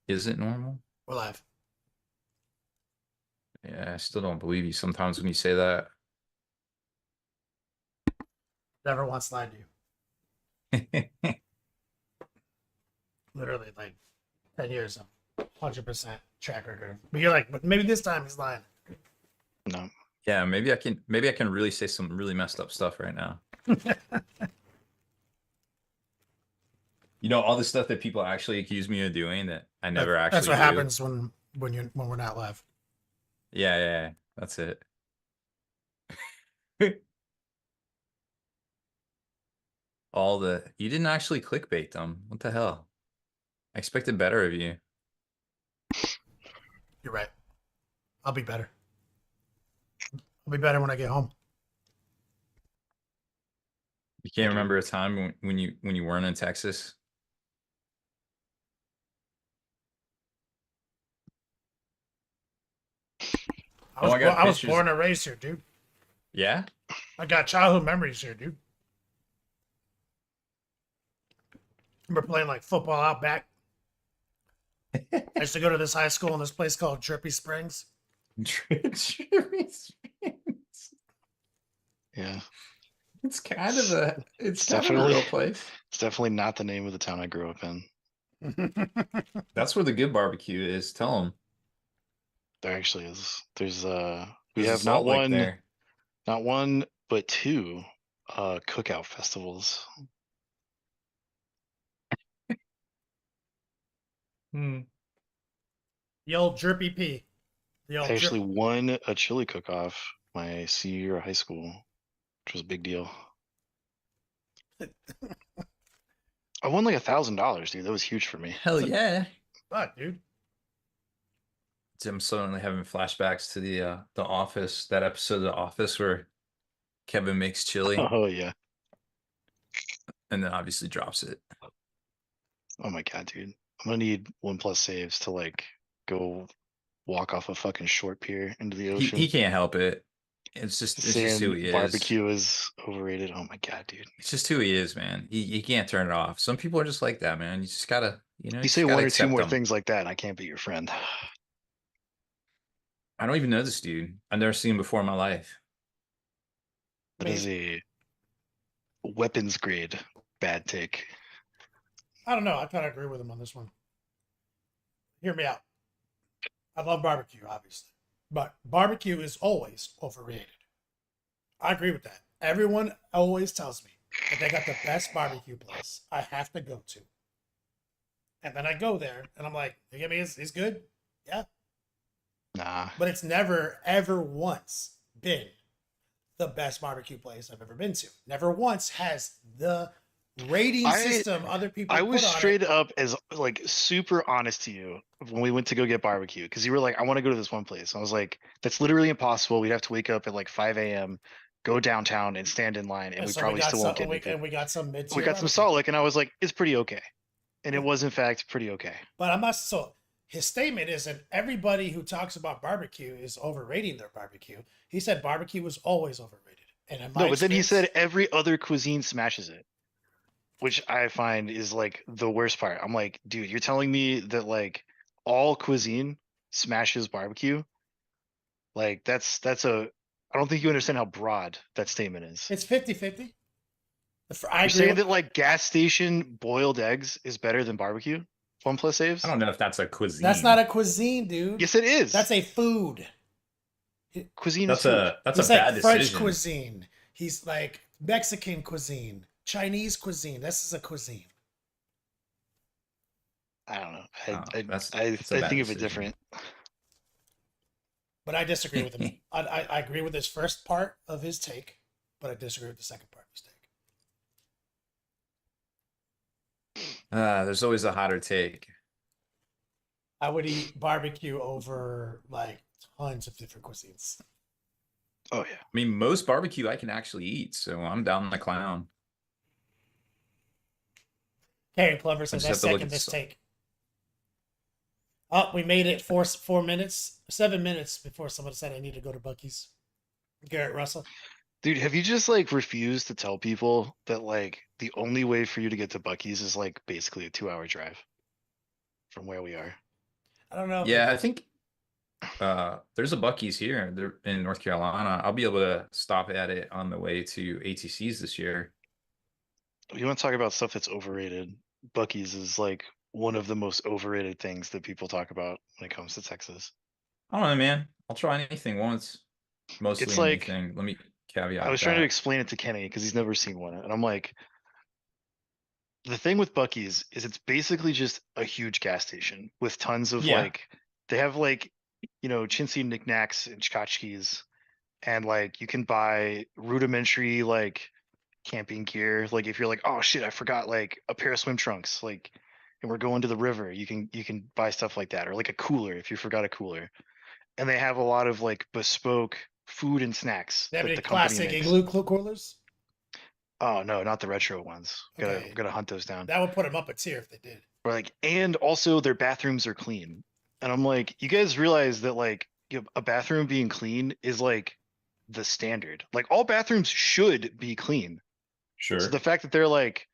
Is it normal? We're live. Yeah, I still don't believe you sometimes when you say that. Never once lied to you. Literally, like 10 years of 100% track record. But you're like, but maybe this time he's lying. No. Yeah, maybe I can really say some really messed up stuff right now. You know, all the stuff that people actually accuse me of doing that I never That's actually what do. happens when we're not live. Yeah, that's it. You didn't actually clickbait them. What the hell? I expected better of you. You're right. I'll be better. I'll be better when I get home. You can't remember a time when you weren't in Texas? Oh, I got I was pictures. born and raised here, dude. Yeah? I got childhood memories here, dude. Remember playing like football out back. I used to go to this high school in this place called Drippy Springs. Yeah. It's kind of a Definitely real place. it's definitely not the name of the town I grew up in. That's where the good barbecue is. Tell them. There actually is. There's we There's a have not Salt Lake one, there. not one, but two cookout festivals. Hmm. The old Drippy P. The I old actually drip. won a chili cook-off my senior year of high school, which was a big deal. I won like $1,000, dude. That was huge for me. Hell yeah. Fuck, dude. I'm suddenly having flashbacks to the Office, that episode of The Office where Kevin makes chili Oh yeah. and then obviously drops it. Oh my god, dude. I'm gonna need 1+ saves to like go walk off a fucking short pier into the He ocean. can't help it. It's just who Saying he is. barbecue is overrated. Oh my god, dude. It's just who he is, man. He can't turn it off. Some people are just like that, man. You just gotta, you You say just gotta one or two accept more them. things like that, and I can't be your friend. I don't even know this dude. I've never seen him before in my life. That is a weapons grade bad take. I don't know. I kind of agree with him on this one. Hear me out. I love barbecue, obviously, but barbecue is always overrated. I agree with that. Everyone always tells me that they got the best barbecue place I have to go to. And then I go there and I'm like, you get me? He's good? Yeah. Nah. But it's never, ever once been the best barbecue place I've ever been to. Never once has the rating system other people I put was on straight it. up as like super honest to you when we went to go get barbecue because you were like, I want to go to this one place. I was like, that's literally impossible. We'd have to wake up at like 5 a.m., go downtown and stand in line, and And we so we probably got still won't some, get anything. and we got some mid We tier got some barbecue. Salt Lake, and I was like, it's pretty okay. And Yeah. it was in fact pretty okay. But I'm not so. His statement isn't everybody who talks about barbecue is overrating their barbecue. He said barbecue was always overrated, and in my No, but then he experience, said every other cuisine smashes it, which I find is like the worst part. I'm like, dude, you're telling me that like all cuisine smashes barbecue? Like that's a I don't think you understand how broad that statement is. it's 50-50. I You're agree saying with. that like gas station boiled eggs is better than barbecue? 1+ I saves? don't know if that's a That's not cuisine. a cuisine, dude. Yes, it is. That's a food. Cuisine is That's food. a He's like bad French decision. cuisine. He's like Mexican cuisine, Chinese cuisine. This is a cuisine. I don't know. I don't know. That's a I bad think of it decision. different. But I disagree with him. I agree with his first part of his take, but I disagree with the second part of his take. There's always a hotter take. I would eat barbecue over like tons of different cuisines. Oh yeah. I mean, most barbecue I can actually eat, so I'm down the clown. Karen Clover I says just I have to look second at the this stuff. take. Oh, we made it 4 minutes, 7 minutes before someone said I need to go to Buc-ee's. Garrett Russell. Dude, have you just like refused to tell people that like the only way for you to get to Buc-ee's is like basically a 2-hour drive from where we are? I don't know if they Yeah, I do. think there's a Buc-ee's here. They're in North Carolina. I'll be able to stop at it on the way to ATC's this year. You want to talk about stuff that's overrated? Buc-ee's is like one of the most overrated things that people talk about when it comes to Texas. I don't know, man. I'll try anything once. It's Mostly like anything. Let me I caveat was trying to that. explain it to Kenny because he's never seen one, and I'm like, the thing with Buc-ee's is it's basically just a huge gas station with tons of Yeah, like they have like chintzy knickknacks and tchotchkes, and like you can buy rudimentary like camping gear. Like if you're like, oh shit, I forgot like a pair of swim trunks, like, and we're going to the river, you can buy stuff like that, or like a cooler if you forgot a cooler. And they have a lot of like bespoke food and snacks They have that any the company classic makes. igloo coolers? Oh no, not the retro ones. Okay, Gotta hunt those down. that would put them up a tier if they did. Or like, and also their bathrooms are clean. And I'm like, you guys realize that like a bathroom being clean is like the standard. Like all bathrooms should be clean. So sure. the fact that they're like,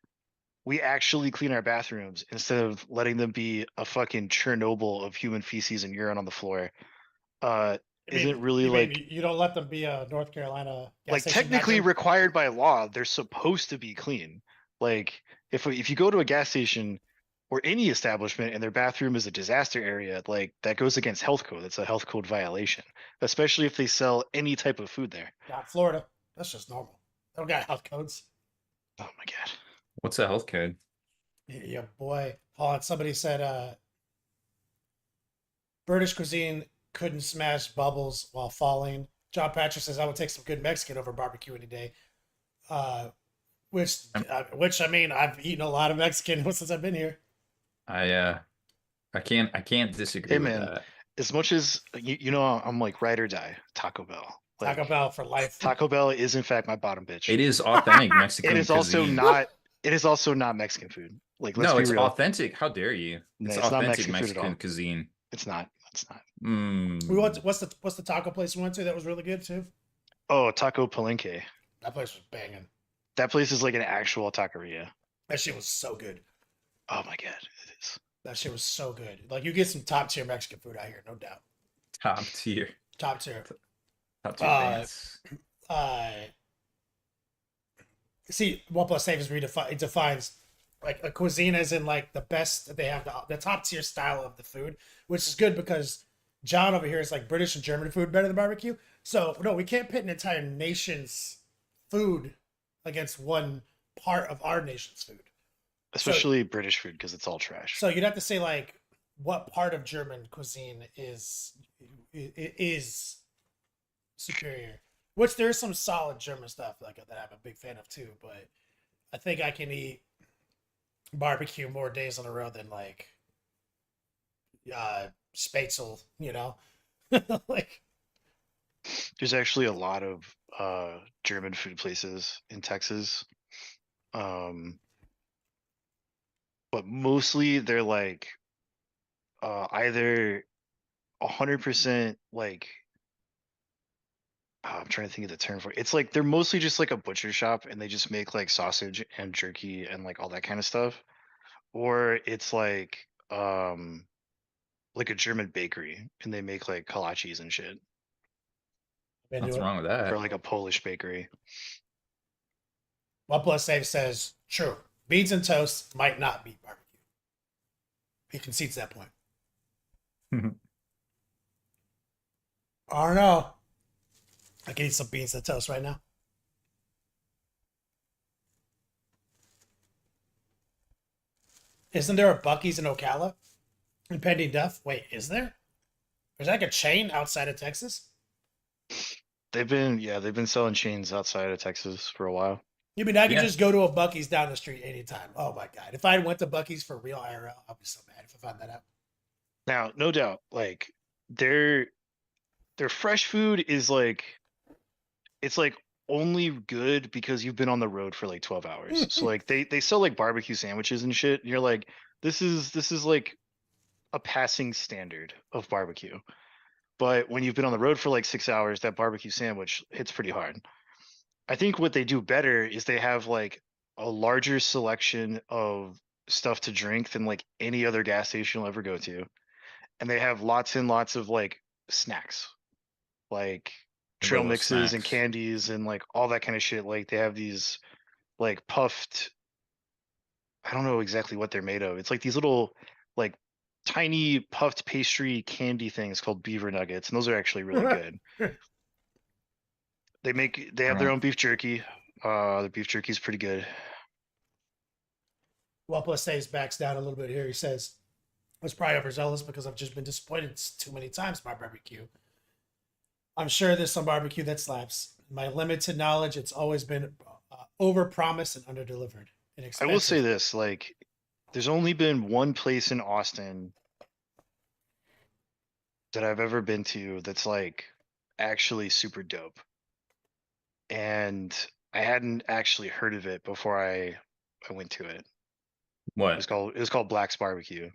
we actually clean our bathrooms instead of letting them be a fucking Chernobyl of human feces and urine on the floor, uh, I isn't mean, really you mean like you don't let them be a North Carolina gas station technically bathroom? required by law. They're supposed to be clean. Like if you go to a gas station or any establishment and their bathroom is a disaster area, like that goes against health code. That's a health code violation, especially if they sell any type of food there. Not Florida. That's just normal. They don't got health codes. Oh my god. What's a health code? Yeah, boy. Hold on. Somebody said British cuisine couldn't smash bubbles while falling. John Patrick says I would take some good Mexican over barbecue any day. Uh, which I mean, I've eaten a lot of Mexican since I've been here. I can't disagree Hey with man, that. as much as I'm like ride or die Taco Bell. Taco Like Bell for life. Taco Bell is in fact my bottom bitch. It is authentic It Mexican is also cuisine. not. It is also not Mexican food. Like let's No, be it's real. authentic. How dare you? No, It's it's not authentic Mexican food at Mexican all. cuisine. It's not. It's not. We went. To, Mm. what's the taco place we went to that was really good too? Oh, Taco Palenque. That place was banging. That place is like an actual taqueria. That shit was so good. Oh my god, it is. That shit was so good. Like you get some top tier Mexican food out here, no doubt. Top tier. Top tier. Top tier Uh, dance. uh, see, one plus save is it defines like a cuisine as in like the best. They have the top tier style of the food, which is good because John over here is like British and German food better than barbecue. So no, we can't pit an entire nation's food against one part of our nation's food. Especially British food because it's all trash. So you'd have to say like what part of German cuisine is superior. Which there's some solid German stuff like that I'm a big fan of too, but I think I can eat barbecue more days in a row than like Spätzle, you know? Like There's actually a lot of German food places in Texas. But mostly they're like either 100% like I'm trying to think of the term for it. It's like they're mostly just like a butcher shop and they just make like sausage and jerky and like all that kind of stuff. Or it's like a German bakery and they make like kolaches and shit. What's into it. wrong with Or that? like a Polish bakery. One plus save says true. Beans and toast might not beat barbecue. He concedes that point. I don't know. I can eat some beans and toast right now. Isn't there a Buc-ee's in Ocala? Impending death? Wait, is there? There's like a chain outside of Texas? They've been selling chains outside of Texas for a while. You mean I could Yeah. just go to a Buc-ee's down the street anytime? Oh my god! If I went to Buc-ee's for real IRL, I'd be so mad if I found that out. Now, no doubt, like their fresh food is like it's like only good because you've been on the road for like 12 hours. So like they sell like barbecue sandwiches and shit. And you're like, this is like a passing standard of barbecue. But when you've been on the road for like 6 hours, that barbecue sandwich hits pretty hard. I think what they do better is they have like a larger selection of stuff to drink than like any other gas station you'll ever go to. and they have lots and lots of like snacks, like trail Little mixes and snacks. candies and like all that kind of shit. Like they have these like puffed, I don't know exactly what they're made of. It's like these little like tiny puffed pastry candy things called beaver nuggets, and those are actually really good. They have their own beef jerky. The beef jerky is pretty good. Well, plus Saves backs down a little bit here. He says, I was probably overzealous because I've just been disappointed too many times by barbecue. I'm sure there's some barbecue that slaps. In my limited knowledge, it's always been over promised and under delivered. I will say this, like, there's only been one place in Austin that I've ever been to that's like actually super dope. And I hadn't actually heard of it before I went to it. What? It was called Black's Barbecue.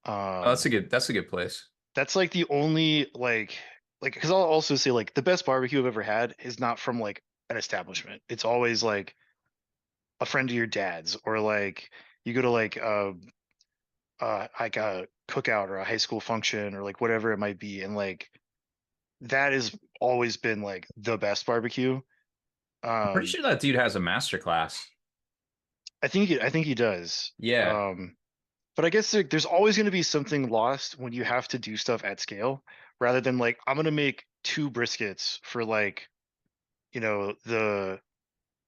Oh, that's a good place. That's like the only like because I'll also say like the best barbecue I've ever had is not from like an establishment. It's always like a friend of your dad's, or like you go to like a cookout or a high school function or like whatever it might be, and like that has always been like the best barbecue. I'm pretty sure that dude has a master class. I think he does. Yeah. But I guess there's always going to be something lost when you have to do stuff at scale, rather than like I'm going to make 2 briskets for like, you know,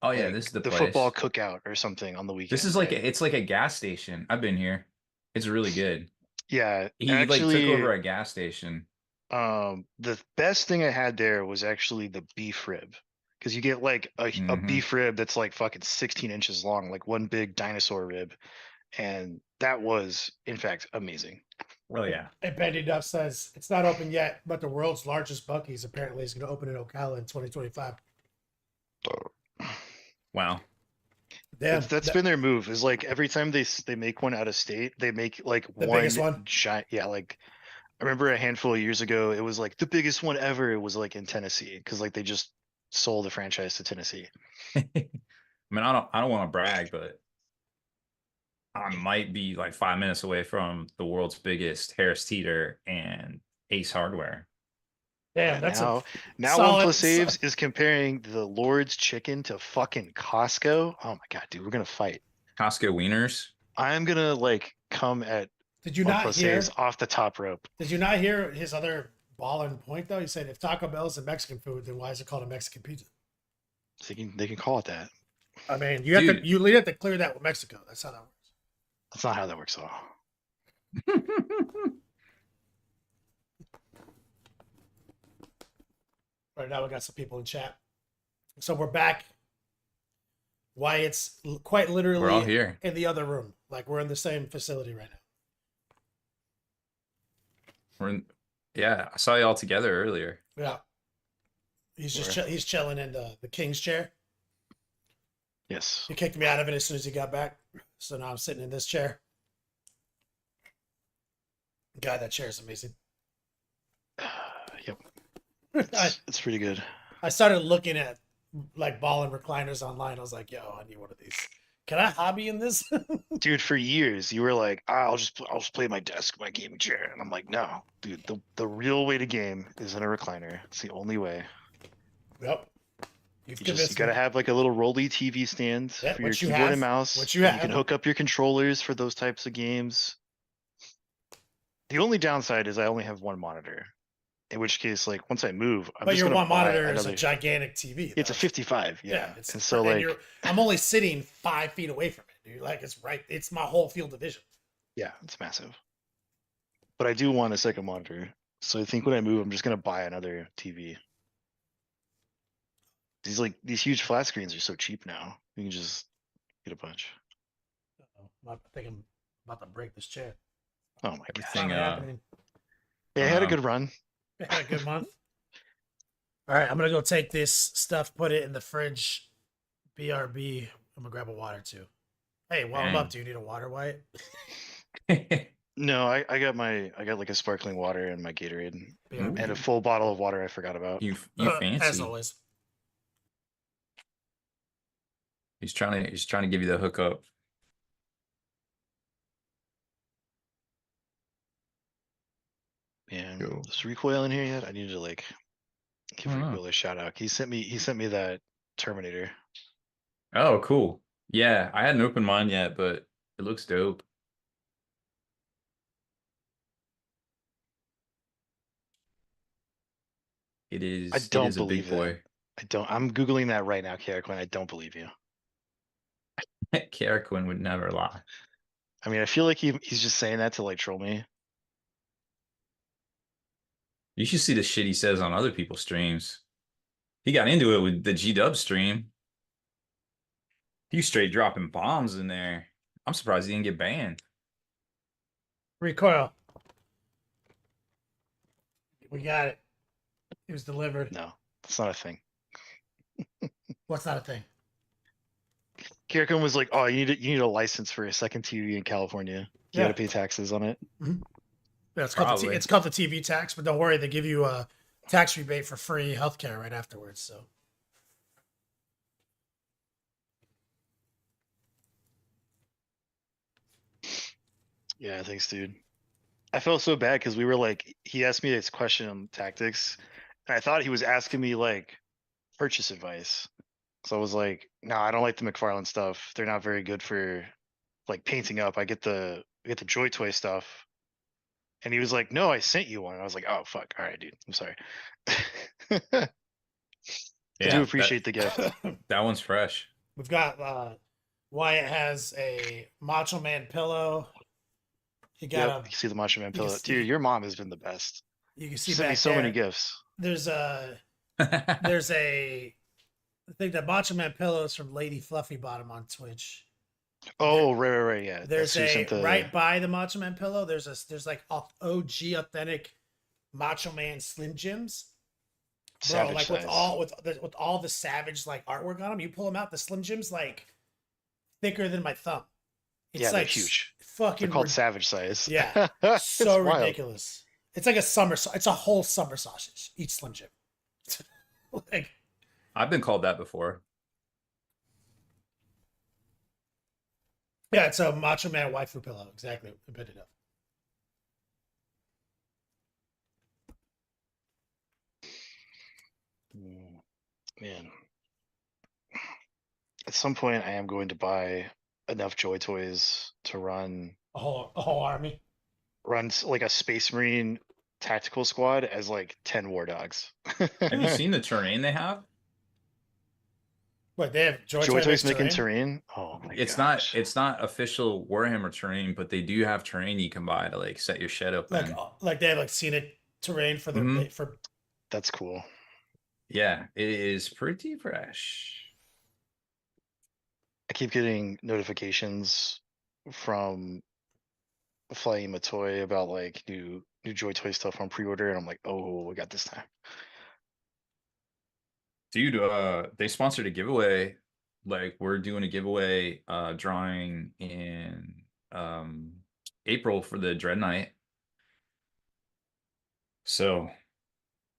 Oh yeah, this is the the football place. cookout or something on the This weekend, is like right? it's like a gas station. I've been here. It's really good. Yeah, He like took actually, over a gas station. the best thing I had there was actually the beef rib, because you get like a Hmm. beef rib that's like fucking 16 inches long, like one big dinosaur rib, and that was in fact amazing. Well, yeah. And Bendy Duff says it's not open yet, but the world's largest Buc-ee's apparently is going to open in Ocala in 2025. Wow. Damn, That's been their move. Is like every time they make one out of state, they make like the biggest one one. giant. Yeah, like I remember a handful of years ago, it was like the biggest one ever. It was like in Tennessee, because like they just sold the franchise to Tennessee. I mean, I don't want to brag, but I might be like 5 minutes away from the world's biggest Harris Teeter and Ace Hardware. Damn, that's a Now One solid. Plus Saves is comparing the Lord's Chicken to fucking Costco. Oh my god, dude, we're gonna fight. Costco Wieners. I'm gonna like come at Did you One not Plus Saves hear? off the top rope. Did you not hear his other ballin' point though? He said if Taco Bell's a Mexican food, then why is it called a Mexican pizza? They can call it that. I mean, you have to clear that with Mexico. That's how that works. That's not how that works at all. Right now, we got some people in chat. So we're back. Wyatt's quite literally We're all here. in the other room. Like we're in the same facility right now. Yeah, I saw you all together earlier. Yeah. He's just he's chilling in the king's chair. Yes. He kicked me out of it as soon as he got back. So now I'm sitting in this chair. God, that chair is amazing. Yep. I It's pretty good. started looking at like ball and recliners online. I was like, yo, I need one of these. Can I hobby in this? Dude, for years you were like, I'll just play my desk, my gaming chair. And I'm like, no, dude, the real way to game is in a recliner. It's the only way. Yep. You gotta have like a little rolly TV stand Yeah, for your which you keyboard have. and mouse. Which you and have. You can hook up your controllers for those types of games. The only downside is I only have one monitor. In which case, like once I move, I'm But just your gonna one buy monitor is another. a gigantic TV. It's a though. 55, yeah. It's, and so like, I'm only sitting 5 feet away from it, dude. Like it's right. It's my whole field of vision. yeah, it's massive. But I do want a second monitor, so I think when I move, I'm just gonna buy another TV. These huge flat screens are so cheap now. You can just get a bunch. I think I'm about to break this chair. Oh my god! It's finally happening. Yeah, I had a good run. I had a good month. All right, I'm gonna go take this stuff, put it in the fridge. BRB. I'm gonna grab a water too. Hey, while I'm up, do you need a water, Wyatt? No, I got like a sparkling water and my Gatorade and a full bottle of water I forgot about. You fancy. As always. He's trying to give you the hookup. And Cool. is Recoil in here yet? I need to like give I don't know. Recoil a shout out. He sent me that Terminator. Oh, cool. Yeah, I hadn't opened mine yet, but it looks dope. It I is. It don't is a big believe that. boy. I don't. I'm googling that right now, Carrick, I don't believe you. Carriquin would never lie. I mean, I feel like he's just saying that to like troll me. You should see the shit he says on other people's streams. He got into it with the G-Dub stream. He straight dropping bombs in there. I'm surprised he didn't get banned. Recoil. We got it. It was delivered. No, that's not a thing. What's not a thing? Kirikun was like, "Oh, you need a license for a second TV in California. You Yeah. got to pay taxes on it." Yeah, it's called Probably. it's called the TV tax, but don't worry, they give you a tax rebate for free healthcare right afterwards. So Yeah, thanks, dude. I felt so bad because we were like, he asked me this question on tactics, and I thought he was asking me like purchase advice. So I was like, "No, I don't like the McFarlane stuff. They're not very good for like painting up. I get the Joy Toy stuff." And he was like, "No, I sent you one." And I was like, "Oh fuck, all right, dude. I'm sorry." I Yeah, do appreciate the gift. that one's fresh. we've got Wyatt has a Macho Man pillow. He got Yep, you see the Macho Man you can pillow, see- dude. Your mom has been the best. you can She see sent me back so there, many gifts. there's a I think the Macho Man pillow is from Lady Fluffy Bottom on Twitch. Oh, right, yeah. There's That's who a sent the right by the Macho Man pillow. There's like OG authentic Macho Man Slim Jims. Bro, Savage like size. with all the savage like artwork on them, you pull them out. The Slim Jims like thicker than my thumb. It's Yeah, they're like huge. fucking They're called Savage size. yeah, It's so wild. ridiculous. It's like it's a whole summer sausage. Each Slim Jim. Like I've been called that before. yeah, it's a Macho Man waifu pillow. Exactly, put it up. Man, at some point, I am going to buy enough Joy Toys to run A whole army. like a Space Marine tactical squad as like 10 War Dogs. Have you seen the terrain they have? Wait, they have Joy Joy Toy Toys makes making terrain? terrain? Oh my It's gosh. not official Warhammer terrain, but they do have terrain you can buy to like set your shed up in. Like they have like scenic terrain for their Mhm. for That's cool. Yeah, it is pretty fresh. I keep getting notifications from Flying Matoy about like new Joy Toy stuff on pre-order, and I'm like, oh, we got this time. Dude, they sponsored a giveaway. Like we're doing a giveaway drawing in April for the Dread Knight. So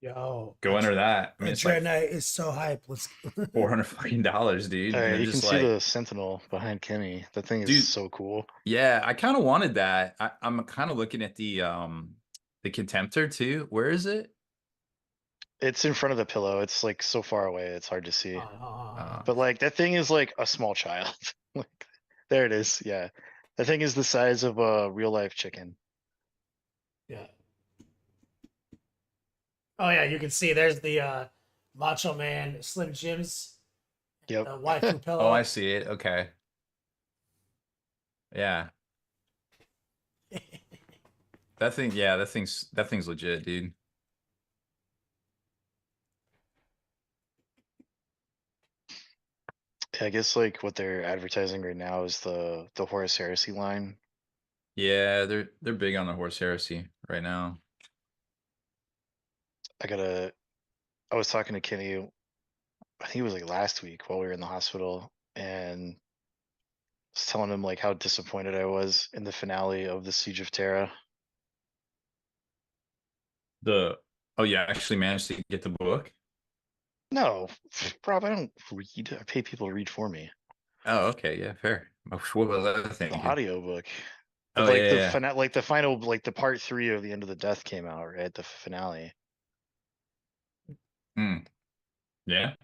yo. go enter that. I mean, it's Dread like Knight is so hype. Let's $400 fucking dollars, dude. And they're You can just see like, the Sentinel behind Kenny. That thing is dude, so cool. yeah, I kind of wanted that. I'm kind of looking at the Contemptor too. Where is it? It's in front of the pillow. It's like so far away, it's hard to see. Uh, But like that thing is like a small child. Like there it is. Yeah. That thing is the size of a real life chicken. yeah. Oh yeah, you can see there's the Macho Man Slim Jims. Yep. The waifu pillow. Oh, I see it. Okay. Yeah. That thing, yeah, that thing's legit, dude. Yeah, I guess like what they're advertising right now is the Horus Heresy line. Yeah, they're big on the Horse Heresy right now. I was talking to Kenny, I think it was like last week while we were in the hospital, and was telling him like how disappointed I was in the finale of the Siege of Terra. Oh yeah, I actually managed to get the book. No, Rob, I don't read. I pay people to read for me. Oh, okay, yeah, fair. What was I The thinking? audiobook. Oh like yeah, the yeah. like the final, like the part 3 of the End of the Death came out, right? The finale. Hmm. Yeah.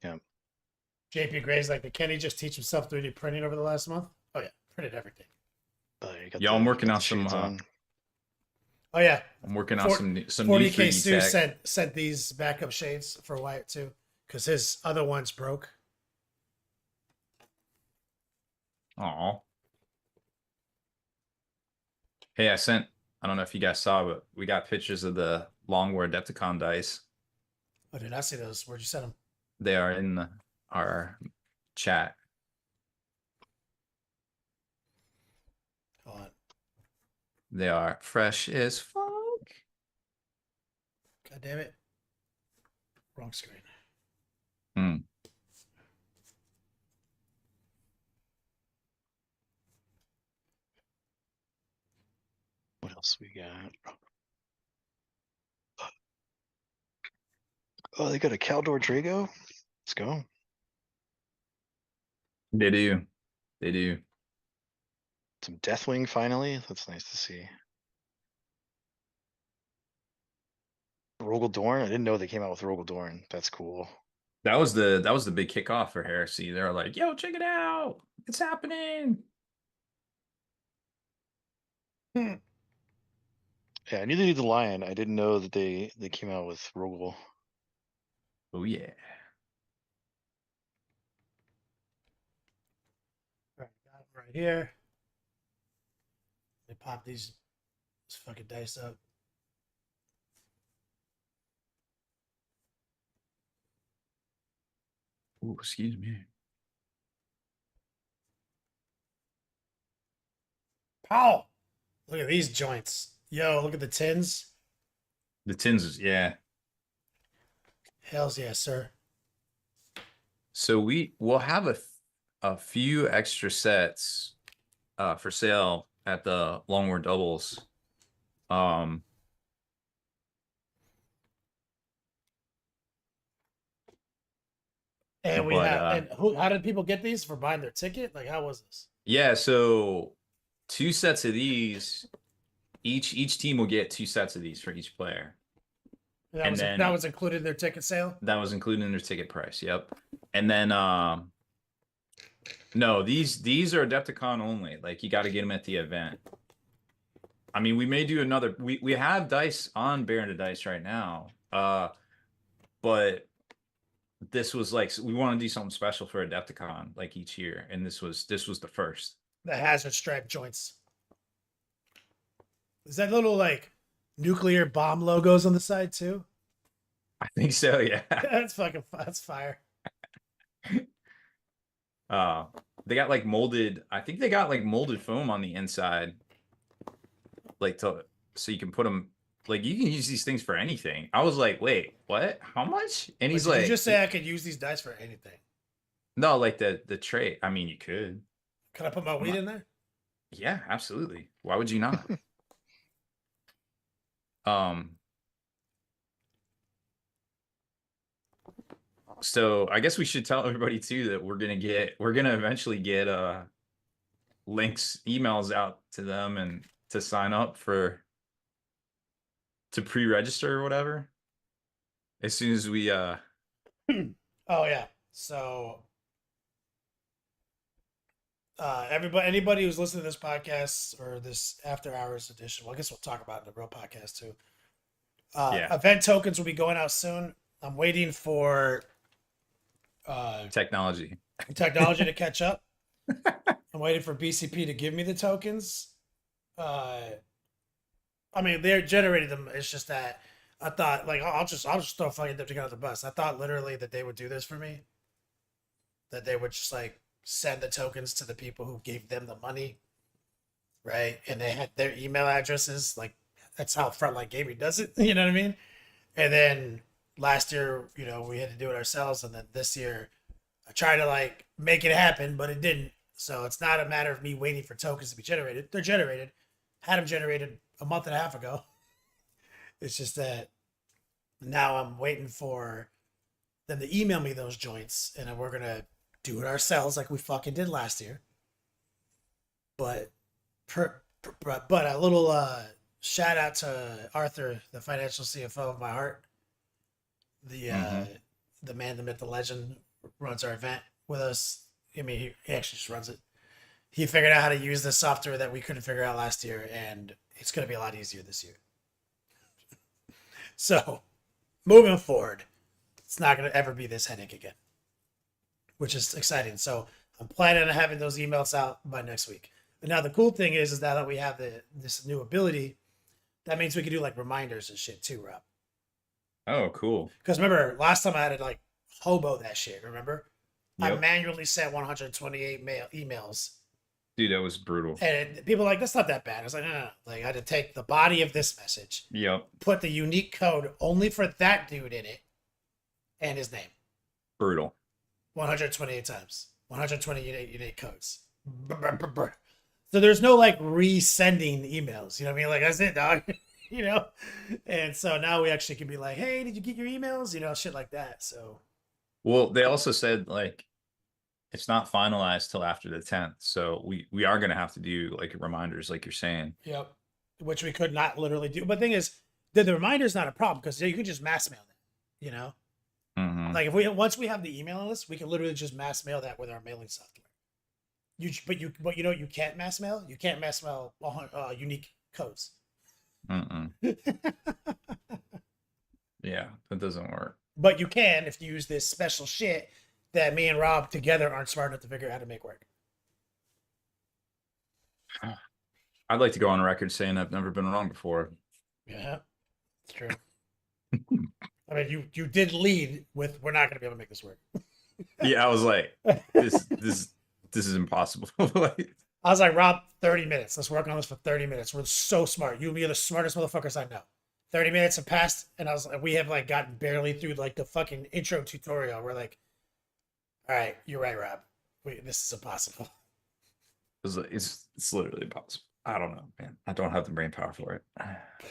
Yeah. JP Gray's like, can he just teach himself 3D printing over the last month? Oh yeah, printed everything. You got Yo, the I'm you working got on the some. shades on. Oh yeah, I'm working on Fort- some new 40K 3D Stu tech. sent these backup shades for Wyatt too, because his other ones broke. Oh. Hey, I sent. I don't know if you guys saw, but we got pictures of the Long War Adepticon dice. Oh, did I see those? Where'd you send them? They are in our chat. Hold on. They are fresh as fuck. God damn it. Wrong screen. Hmm. What else we got? Oh, they got a Caldor Drago. Let's go. They do. They do. Some Deathwing finally. That's nice to see. Rogel Dorn. I didn't know they came out with Rogel Dorn. That's cool. That was the big kickoff for Heresy. They're like, "Yo, check it out! It's happening!" Hmm. Yeah, I knew they did the Lion. I didn't know that they came out with Rogel. Oh yeah. Right, got 'em right here. They pop these fucking dice up. Ooh, excuse me. Pow! Look at these joints. Yo, look at the tins. The tins is yeah. Hells yeah, sir. So we'll have a few extra sets for sale at the Long War Doubles. Um And we but have, and who? How did people get these for buying their ticket? Like, how was this? yeah, so two sets of these, each team will get two sets of these for each player. That And was then included in their ticket sale. that was included in their ticket price. Yep. And then no, these are Adepticon only. Like you got to get them at the event. I mean, we may do another. We have dice on Baron to Dice right now. But this was like we want to do something special for Adepticon like each year, and this was the first. The hazard stripe joints. Is that little like nuclear bomb logos on the side too? I think so. Yeah. That's fire. Uh, they got like molded. I think they got like molded foam on the inside, like so you can put them. Like you can use these things for anything. I was like, wait, what? How much? And Wait, he's did you like, just say I could use these dice for anything? no, like the tray. I mean, you could. Can I put my weed in there? Yeah, absolutely. Why would you not? Um, so I guess we should tell everybody too that we're gonna eventually get links, emails out to them and to sign up to pre-register or whatever. As soon as we Oh yeah. So anybody who's listening to this podcast or this after hours edition, well, I guess we'll talk about it in the real podcast too. yeah, Event tokens will be going out soon. I'm waiting for technology. technology to catch up. I'm waiting for BCP to give me the tokens. I mean, they're generating them. It's just that I thought, like, I'll just throw fucking them together the bus. I thought literally that they would do this for me. That they would just like send the tokens to the people who gave them the money, right? And they had their email addresses. Like that's how Frontline Gaming does it. You know what I mean? And then last year, we had to do it ourselves, and then this year, I tried to like make it happen, but it didn't. So it's not a matter of me waiting for tokens to be generated. They're generated. Had them generated a month and a half ago. It's just that now I'm waiting for them to email me those joints, and then we're gonna do it ourselves like we fucking did last year. But but a little shout out to Arthur, the financial CFO of my heart, the man, the myth, the legend, runs our event with us. I mean, he actually just runs it. He figured out how to use this software that we couldn't figure out last year, and it's going to be a lot easier this year. So, moving forward, it's not going to ever be this headache again, which is exciting. So, I'm planning on having those emails out by next week. But now the cool thing is now that we have this new ability, that means we can do like reminders and shit too, Rob. Oh, cool. Because remember, last time I had to like hobo that shit. Remember, I Yep. manually sent 128 emails. Dude, that was brutal. And people are like, that's not that bad. I was like, no. Like, I had to take the body of this message, Yep. put the unique code only for that dude in it, and his name. Brutal. 128 times. 128 unique codes. So there's no like resending emails. You know what I mean? Like, that's it, dog. You know? And so now we actually can be like, hey, did you get your emails? You know, shit like that. So. Well, they also said like it's not finalized till after the 10th. So we are gonna have to do like reminders, like you're saying. Yep. Which we could not literally do. But the thing is, the reminder's not a problem because you can just mass mail it, you know? Mhm. Like if once we have the email list, we can literally just mass mail that with our mailing software. But you know you can't mass mail? You can't mass mail unique codes. Yeah, that doesn't work. But you can if you use this special shit that me and Rob together aren't smart enough to figure out how to make work. I'd like to go on record saying I've never been wrong before. Yeah, it's true. I mean, you did lead with we're not going to be able to make this work. Yeah, I was like, this is impossible. Like, I was like, Rob, 30 minutes. Let's work on this for 30 minutes. We're so smart. You and me are the smartest motherfuckers I know. 30 minutes have passed, and I was like, we have like gotten barely through like the fucking intro tutorial. We're like, all right, you're right, Rob. This is impossible. it's literally impossible. I don't know, man. I don't have the brain power for it.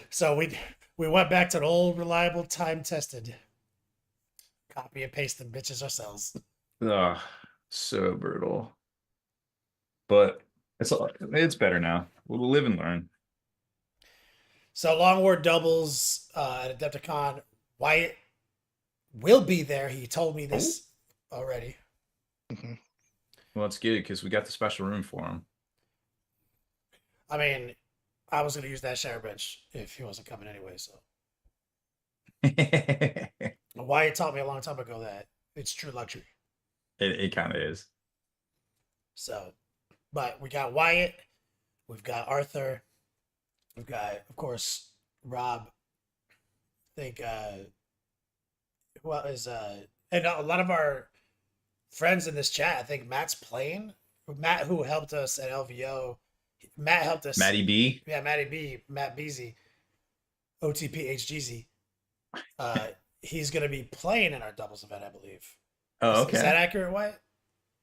So we went back to the old reliable time tested. Copy and paste them bitches ourselves. Ugh, so brutal. But it's better now. We'll live and learn. So Long War doubles at Adepticon. Wyatt will be there. He told me this already. Mhm. Well, it's good because we got the special room for him. I mean, I was going to use that shower bench if he wasn't coming anyway. So Wyatt taught me a long time ago that it's true luxury. It kind of is. So, but we got Wyatt, we've got Arthur, we've got, of course, Rob. I think and a lot of our friends in this chat. I think Matt's playing. Matt, who helped us at LVO. Matt helped us. Matty B. Yeah, Matty B. Matt Beasy. OTP HGZ. He's going to be playing in our doubles event, I believe. Oh, okay. Is that accurate, Wyatt?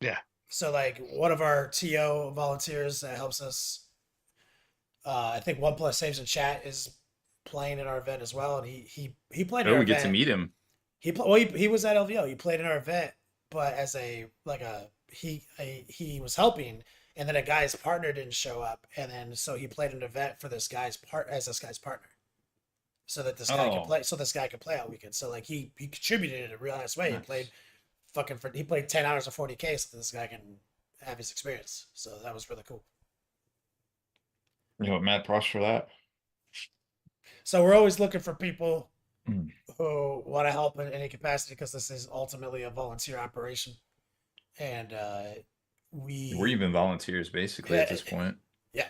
Yeah. So, like, one of our TO volunteers that helps us, I think One Plus Saves in Chat is playing in our event as well, and he played in Oh, our we event. get to meet him. He was at LVO. He played in our event, but as he was helping, and then a guy's partner didn't show up, and then so he played an event for this guy's partner, so that this guy could play all weekend. So like he contributed in a real nice way. Nice. He played 10 hours of 40K so this guy can have his experience. So that was really cool. You know, mad props for that. So we're always looking for people Mm. who want to help in any capacity because this is ultimately a volunteer operation, and We're even volunteers basically at this point. Yeah.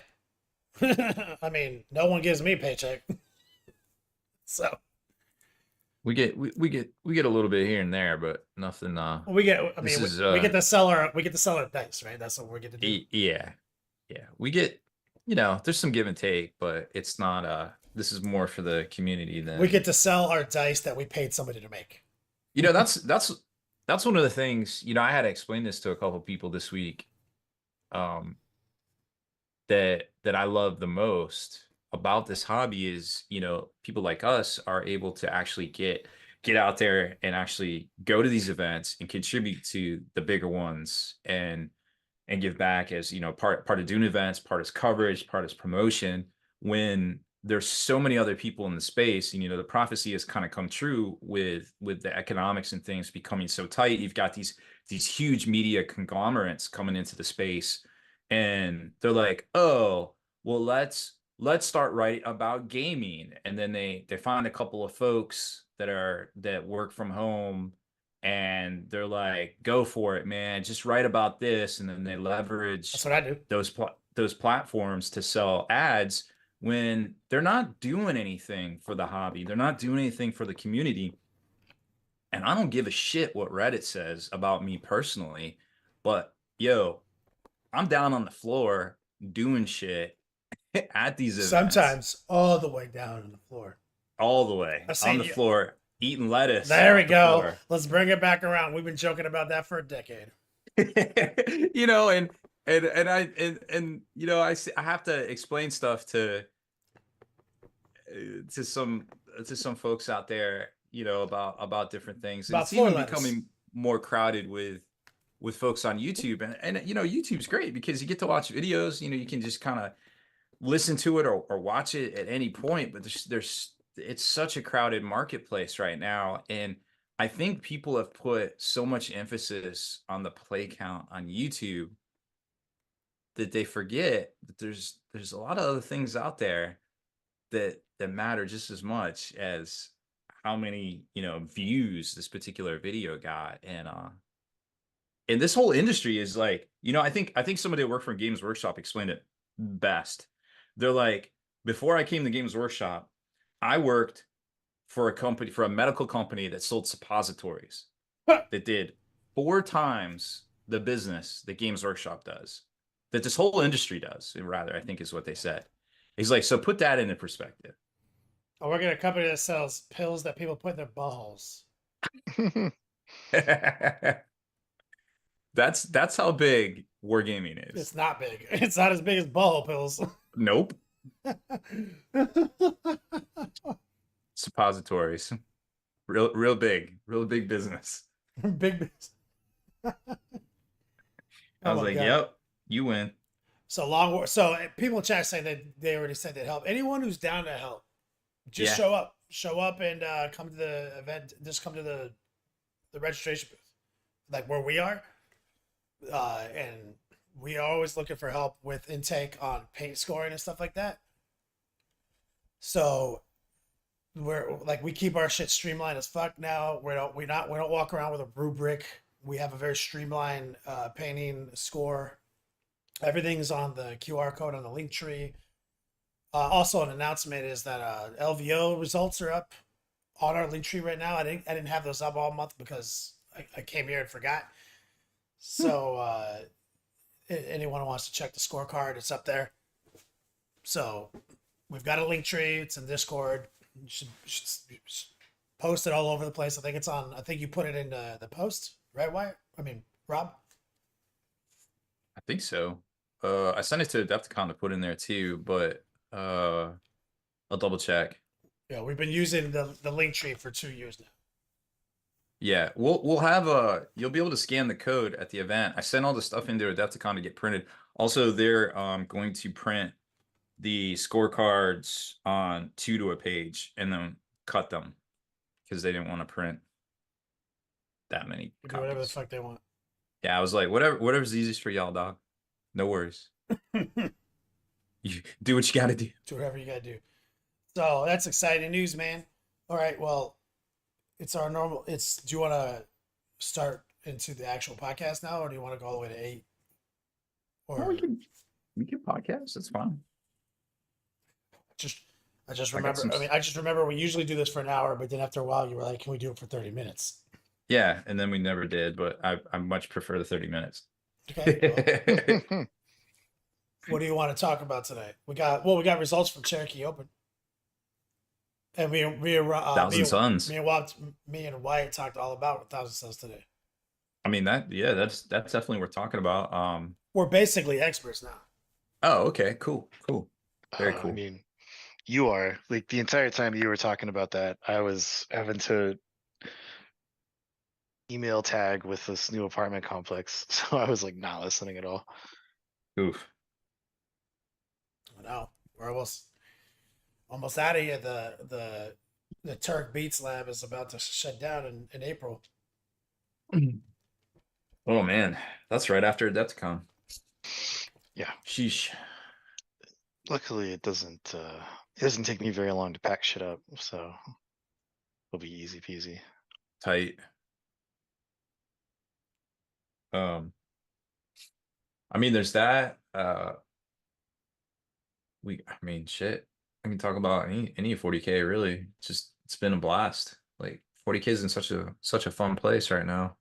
I mean, no one gives me a paycheck, so We get a little bit here and there, but nothing. we get. I This mean, is, we get to sell our dice, right? That's what we get to do. Yeah. We get, there's some give and take, but it's not. This is more for the community than We get to sell our dice that we paid somebody to make. That's one of the things. I had to explain this to a couple people this week. That I love the most about this hobby is, people like us are able to actually get out there and actually go to these events and contribute to the bigger ones and and give back as, you know, part of doing events, part as coverage, part as promotion, when there's so many other people in the space. And, you know, the prophecy has kind of come true with the economics and things becoming so tight. You've got these huge media conglomerates coming into the space, and they're like, oh, well, let's start writing about gaming. And then they find a couple of folks that work from home, and they're like, go for it, man, just write about this. And then they That's leverage what I do. those platforms to sell ads when they're not doing anything for the hobby. They're not doing anything for the community. And I don't give a shit what Reddit says about me personally, but yo, I'm down on the floor doing shit at these events Sometimes all the way down on the floor. all the way I on see the you. floor, eating lettuce There we off the go. floor. Let's bring it back around. We've been joking about that for a decade. You know, and you know, I have to explain stuff to some folks out there, you know, about different things. And About it's floor even lettuce. becoming more crowded with folks on YouTube. And you know, YouTube's great because you get to watch videos. You know, you can just kind of listen to it or watch it at any point. But there's it's such a crowded marketplace right now. And I think people have put so much emphasis on the play count on YouTube that they forget that there's a lot of other things out there that matter just as much as how many, you know, views this particular video got. And this whole industry is like, you know, I think somebody that worked from Games Workshop explained it best. They're like, before I came to Games Workshop, I worked for a medical company that sold suppositories that did 4 times the business that Games Workshop does, that this whole industry does, rather, I think is what they said. He's like, so put that into perspective. I work at a company that sells pills that people put in their buttholes. That's how big wargaming is. It's not big. It's not as big as butthole pills. Nope. Suppositories. Real big business. Big business. I Oh was my like, God. yep, you win. So so people in chat saying that they already said they'd help. Anyone who's down to help, just Yeah. show up and come to the event. Just come to the registration booth, like where we are. And we are always looking for help with intake on paint scoring and stuff like that. So we're like, we keep our shit streamlined as fuck now. We don't walk around with a rubric. We have a very streamlined painting score. Everything's on the QR code on the link tree. Also, an announcement is that LVO results are up on our link tree right now. I didn't have those up all month because I came here and forgot. So anyone who wants to check the scorecard, it's up there. So we've got a link tree. It's in Discord. You should post it all over the place. I think it's on. I think you put it in the post, right, Wyatt? I mean, Rob. I think so. I sent it to Adepticon to put in there too, but I'll double check. Yeah, we've been using the link tree for 2 years now. Yeah, we'll have you'll be able to scan the code at the event. I sent all the stuff into Adepticon to get printed. Also, they're going to print the scorecards on 2 to a page and then cut them because they didn't want to print that many We do whatever the copies. fuck they want. Yeah, I was like, whatever's easiest for y'all, dog. No worries. You do what you gotta do. Do whatever you gotta do. So that's exciting news, man. All right, well, it's our normal. Do you want to start into the actual podcast now, or do you want to go all the way to 8? Or Well, we can podcast. That's fine. I just I got remember. some- I mean, I just remember we usually do this for an hour, but then after a while, you were like, "Can we do it for 30 minutes?" Yeah, and then we never did, but I much prefer the 30 minutes. Okay. Well, what do you want to talk about today? We got results from Cherokee Open, and Thousand Suns. me and Wyatt talked all about Thousand Suns today. I mean that's definitely worth talking about. We're basically experts now. Oh, okay, cool. Very cool. I mean, you are like the entire time you were talking about that, I was having to email tag with this new apartment complex. So I was like not listening at all. Oof. No, we're almost out of here. The Turk Beats Lab is about to shut down in April. Oh man, that's right after Adepticon. Yeah. Sheesh. Luckily it doesn't take me very long to pack shit up, so it'll be easy peasy. Tight. I mean, there's that. I mean, shit. I can talk about any 40K really. It's been a blast. Like 40K is in such a fun place right now.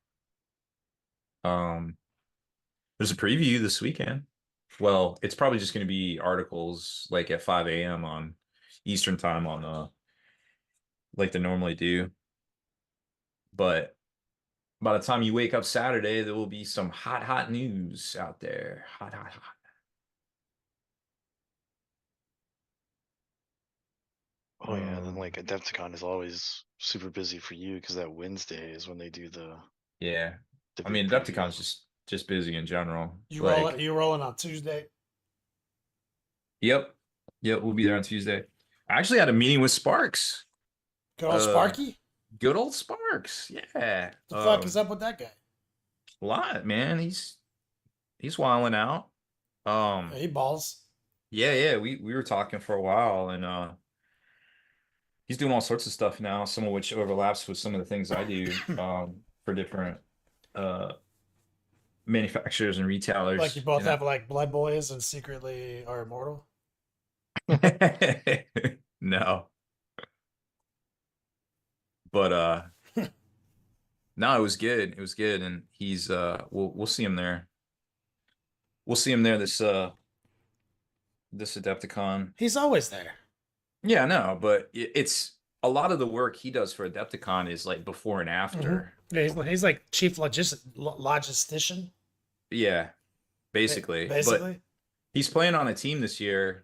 Um, there's a preview this weekend. Well, it's probably just going to be articles like at 5 a.m. on Eastern time on like they normally do. But by the time you wake up Saturday, there will be some hot news out there. Hot. Oh yeah, and then like Adepticon is always super busy for you because that Wednesday is when they do Yeah. the I big mean, preview. Adepticon's just busy in general. You Like, rolling on Tuesday. yep. Yep, we'll be there on Tuesday. I actually had a meeting with Sparks. Good old Uh Sparky. Good old Sparks. Yeah. The fuck is up with that guy? A lot, man. He's wilding out. He balls. Yeah, we were talking for a while and he's doing all sorts of stuff now, some of which overlaps with some of the things I do for different uh manufacturers and Like you retailers. both have like blood boys and secretly are immortal. No. But no, it was good. It was good. And he's we'll see him there. We'll see him there this Adepticon. He's always there. Yeah, no, but it's a lot of the work he does for Adepticon is like before and after. Yeah, he's like chief logistician. Yeah, basically. But Basically. he's playing on a team this year.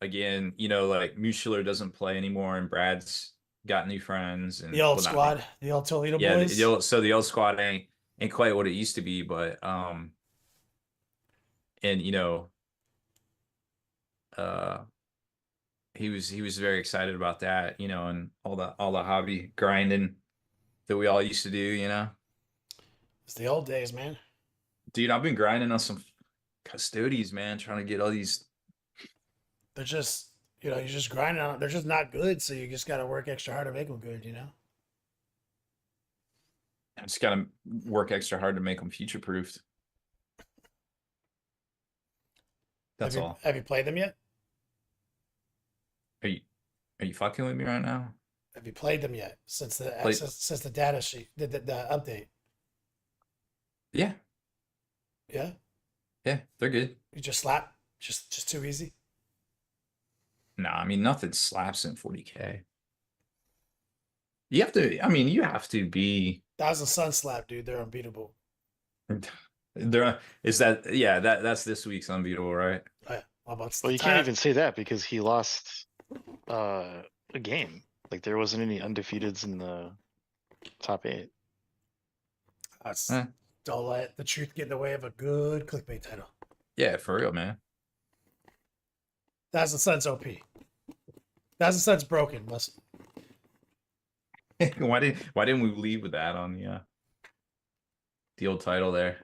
Again, like Mueller doesn't play anymore, and Brad's got new friends, The and old well, not squad, the old Toledo yeah. boys. The old squad ain't quite what it used to be, but and uh, he was very excited about that, and all the hobby grinding that we all used to do. It's the old days, man. Dude, I've been grinding on some custodies, man, trying to get all these. They're just, you're just grinding on it. They're just not good, so you just got to work extra hard to make them good. I just gotta work extra hard to make them future proofed. That's all. Have you played them yet? Are you are you fucking with me right now? Have you played them yet since the Play, since the data sheet, the update? yeah, Yeah, yeah, they're good. you just slap, just too easy. Nah, I mean nothing slaps in 40K. You have to. I mean, you have to be. 1,000 Sun slap, dude. They're unbeatable. There is that. Yeah, that's this week's unbeatable, right? Well, about Well, you can't even say that because he lost a game. Like there wasn't any undefeateds in the top 8. Don't let the truth get in the way of a good clickbait title. Yeah, for real, man. 1,000 Sun's OP. 1,000 Sun's broken. Why didn't we leave with that on the old title there?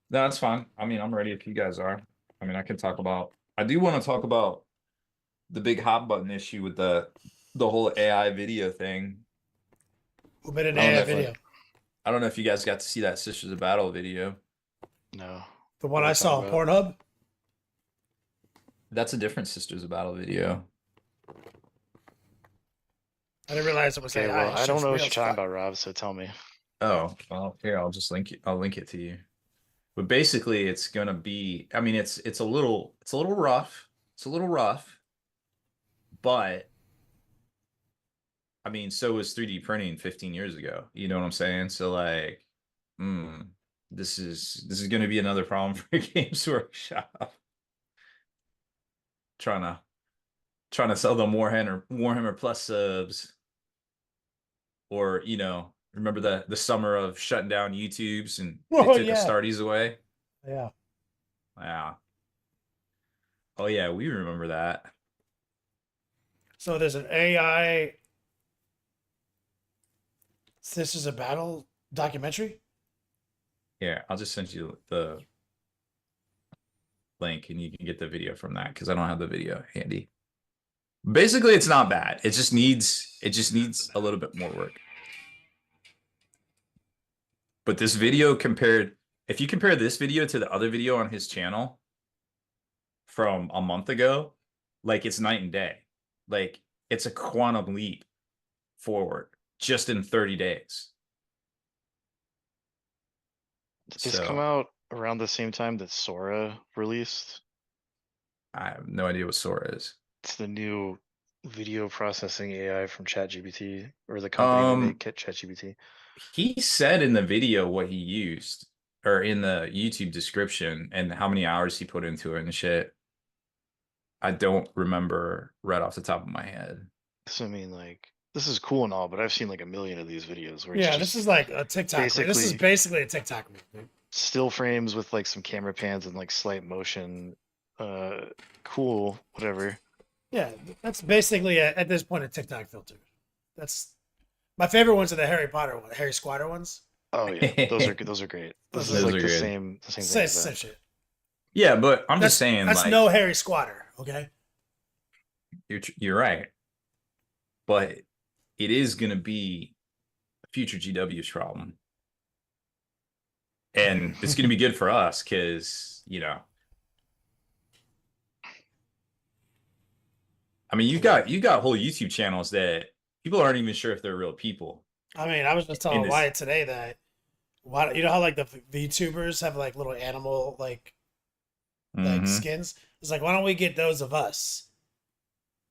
No, that's fine. I mean, I'm ready if you guys are. I mean, I do want to talk about the big hot button issue with the whole AI video thing. Who made an AI video? I don't know if you guys got to see that Sisters of Battle video. No. The one I saw on Pornhub? That's a different Sisters of Battle video. I didn't realize it was Okay, AI. well, I don't know what you're talking about, Rob, so tell me. Oh, well, here, I'll link it to you. But basically it's gonna be, I mean, it's a little rough. It's a little rough, but I mean, so was 3D printing 15 years ago. You know what I'm saying? So like, this is gonna be another problem for Games Workshop. Trying to sell them Warhammer Plus subs. or remember the summer of shutting down YouTubes and they Oh took yeah, Astartes away. yeah. Yeah. Oh yeah, we remember that. So there's an AI. This is a battle documentary. Here, I'll just send you the link and you can get the video from that because I don't have the video handy. Basically, it's not bad. It just needs a little bit more work. But this video if you compare this video to the other video on his channel from a month ago, like it's night and day. Like it's a quantum leap forward just in 30 days. Did this come So out around the same time that Sora released? I have no idea what Sora is. It's the new video processing AI from ChatGPT, or the company that made Um, ChatGPT. he said in the video what he used, or in the YouTube description, and how many hours he put into it and shit. I don't remember right off the top of my head. So I mean, like, this is cool and all, but I've seen like a million of these videos where it's Yeah, this just is like a TikTok. This is basically basically a TikTok movie. still frames with like some camera pans and like slight motion. Cool, whatever. Yeah, that's basically at this point a TikTok filter. That's my favorite ones are the Harry Potter one, Harry Squatter ones. Oh yeah, those are good. Those are great. This Those is Those like are the good. same thing Say as same that. shit. Yeah, but I'm just saying, That's like, no Harry Squatter. Okay. you're right. But it is gonna be a future GW's problem. And it's gonna be good for us because, I mean, you got whole YouTube channels that people aren't even sure if they're real people I mean, I was just in telling this Wyatt today that why you know how like the VTubers have like little animal like hmm skins. It's like why don't we get those of us,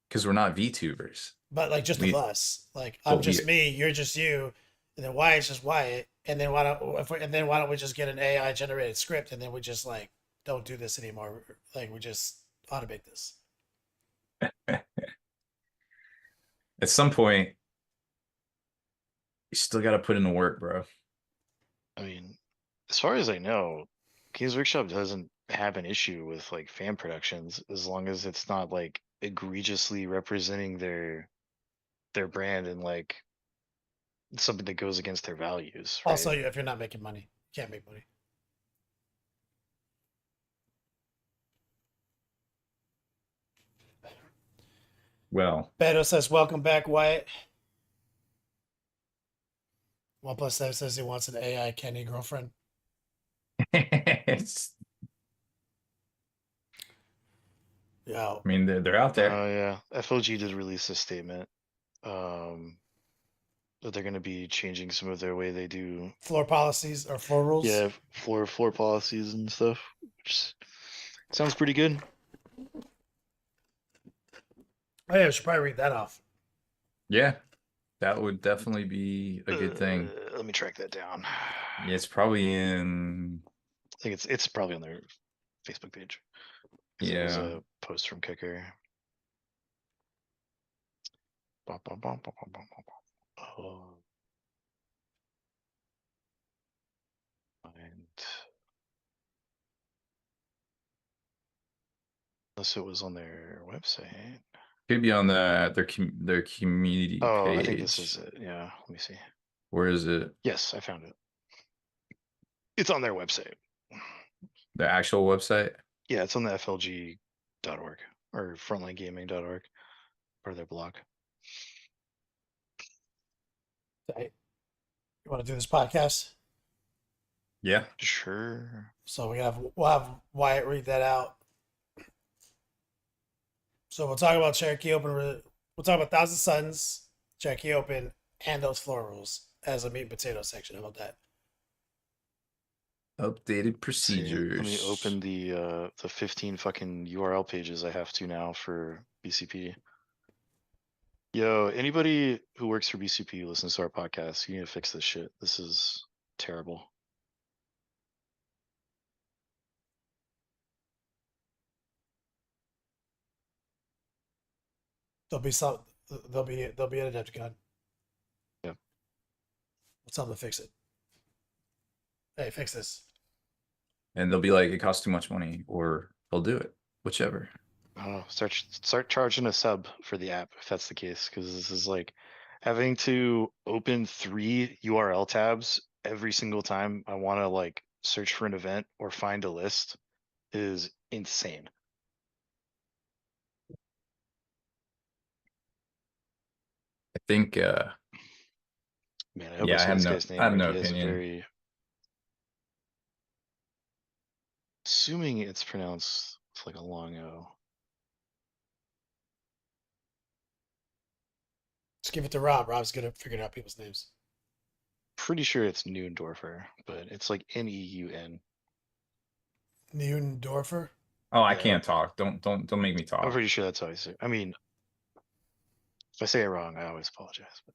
because we're not VTubers. but like just of We us. Like I'm but we just me, you're just you, and then Wyatt's just Wyatt, and then why don't we just get an AI generated script and then we just like don't do this anymore. Like we just automate this. at some point you still got to put in the work, bro. I mean, as far as I know, Games Workshop doesn't have an issue with like fan productions as long as it's not like egregiously representing their brand and like something that goes against their values, Also, right? if you're not making money, you can't make money. Well, Beto says, "Welcome back, Wyatt." 1+7 says he wants an AI Kenny girlfriend. it's, Yeah. I mean, they're out there. Oh yeah, FLG did release a statement um that they're going to be changing some of their way they do Floor policies or floor rules. yeah floor policies and stuff, which sounds pretty good. Oh yeah, we should probably read that off. Yeah, that would definitely be a good thing. Let me track that down. Yeah, it's probably in. I think it's probably on their Facebook page. 'Cause it was Yeah. a post from Kicker. Bum, bum, bum, bum, bum, bum, bum, bum. Oh. And unless it was on their website. Could be on their community Oh, page. I think this is it. Yeah, let me see. Where is it? Yes, I found it. It's on their website. The actual website? Yeah, it's on the FLG.org or frontlinegaming.org, or their blog. You want to do this podcast? Yeah. Sure. So we'll have Wyatt read that out. So we'll talk about Cherokee Open. We'll talk about Thousand Suns, Cherokee Open, and those floor rules as a meat and potato section. How about that? Updated See, procedures. let me open the 15 fucking URL pages I have to now for BCP. Yo, anybody who works for BCP who listens to our podcast, you need to fix this shit. This is terrible. There'll be some. There'll be an Adepticon. Yep. We'll tell them to fix it. Hey, fix this. And they'll be like, it costs too much money, or they'll do it, whichever. Oh, start charging a sub for the app if that's the case, because this is like having to open 3 URL tabs every single time I want to like search for an event or find a list is insane. I think Man, I hope I yeah, say this guy's I name have right. no He has a opinion. very, assuming it's pronounced with like a long O. Just give it to Rob. Rob's good at figuring out people's names. Pretty sure it's Neundorfer, but it's like Neun. Neundorfer. Oh, I Yeah, can't talk. Don't make me I'm talk. pretty sure that's how I say it. I mean, if I say it wrong, I always apologize. But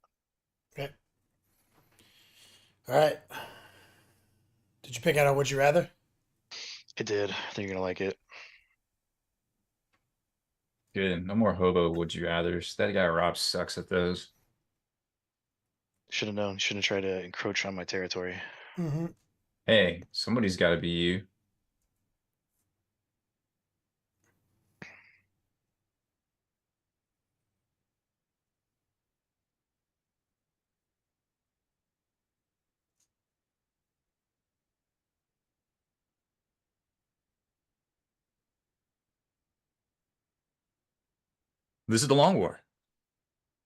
Okay. All right. Did you pick out a Would You Rather? I did. I think you're gonna like it. Good. No more hobo would you rathers. That guy Rob sucks at those. Should have known. Shouldn't have tried to encroach on my territory. Mm-hmm. Hey, somebody's got to be you. This is the Long War.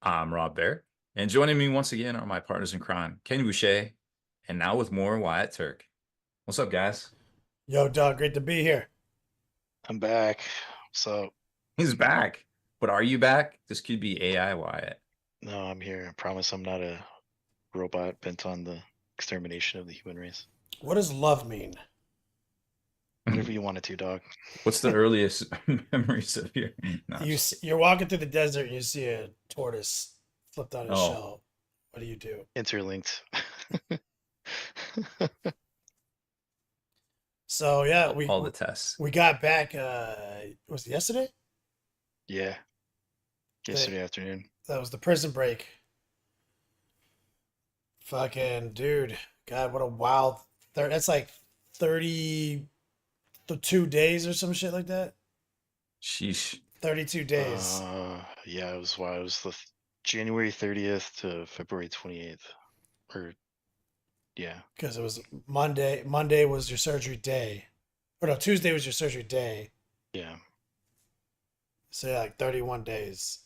I'm Rob Bear, and joining me once again are my partners in crime, Kenny Boucher, and now with more Wyatt Turk. What's up, guys? Yo, Doug, great to be here. I'm back. So He's back. But are you back? This could be AI Wyatt. no, I'm here. I promise I'm not a robot bent on the extermination of the human race. What does love mean? Whatever you wanted to, dog. What's the earliest memories of your? No, You're walking through the desert and you see a tortoise flipped on its Oh. shell. What do you do? Interlinked. So yeah, all the tests. we got back. Was it yesterday? Yeah. Yesterday afternoon. That was the prison break. Fucking dude, God, what a wild. That's like 32 days or some shit like that. Sheesh. 32 days. Yeah, it was why it was the January 30th to February 28th. Or yeah. Because it was Monday. Monday was your surgery day. Or no, Tuesday was your surgery day. Yeah. So yeah, like 31 days.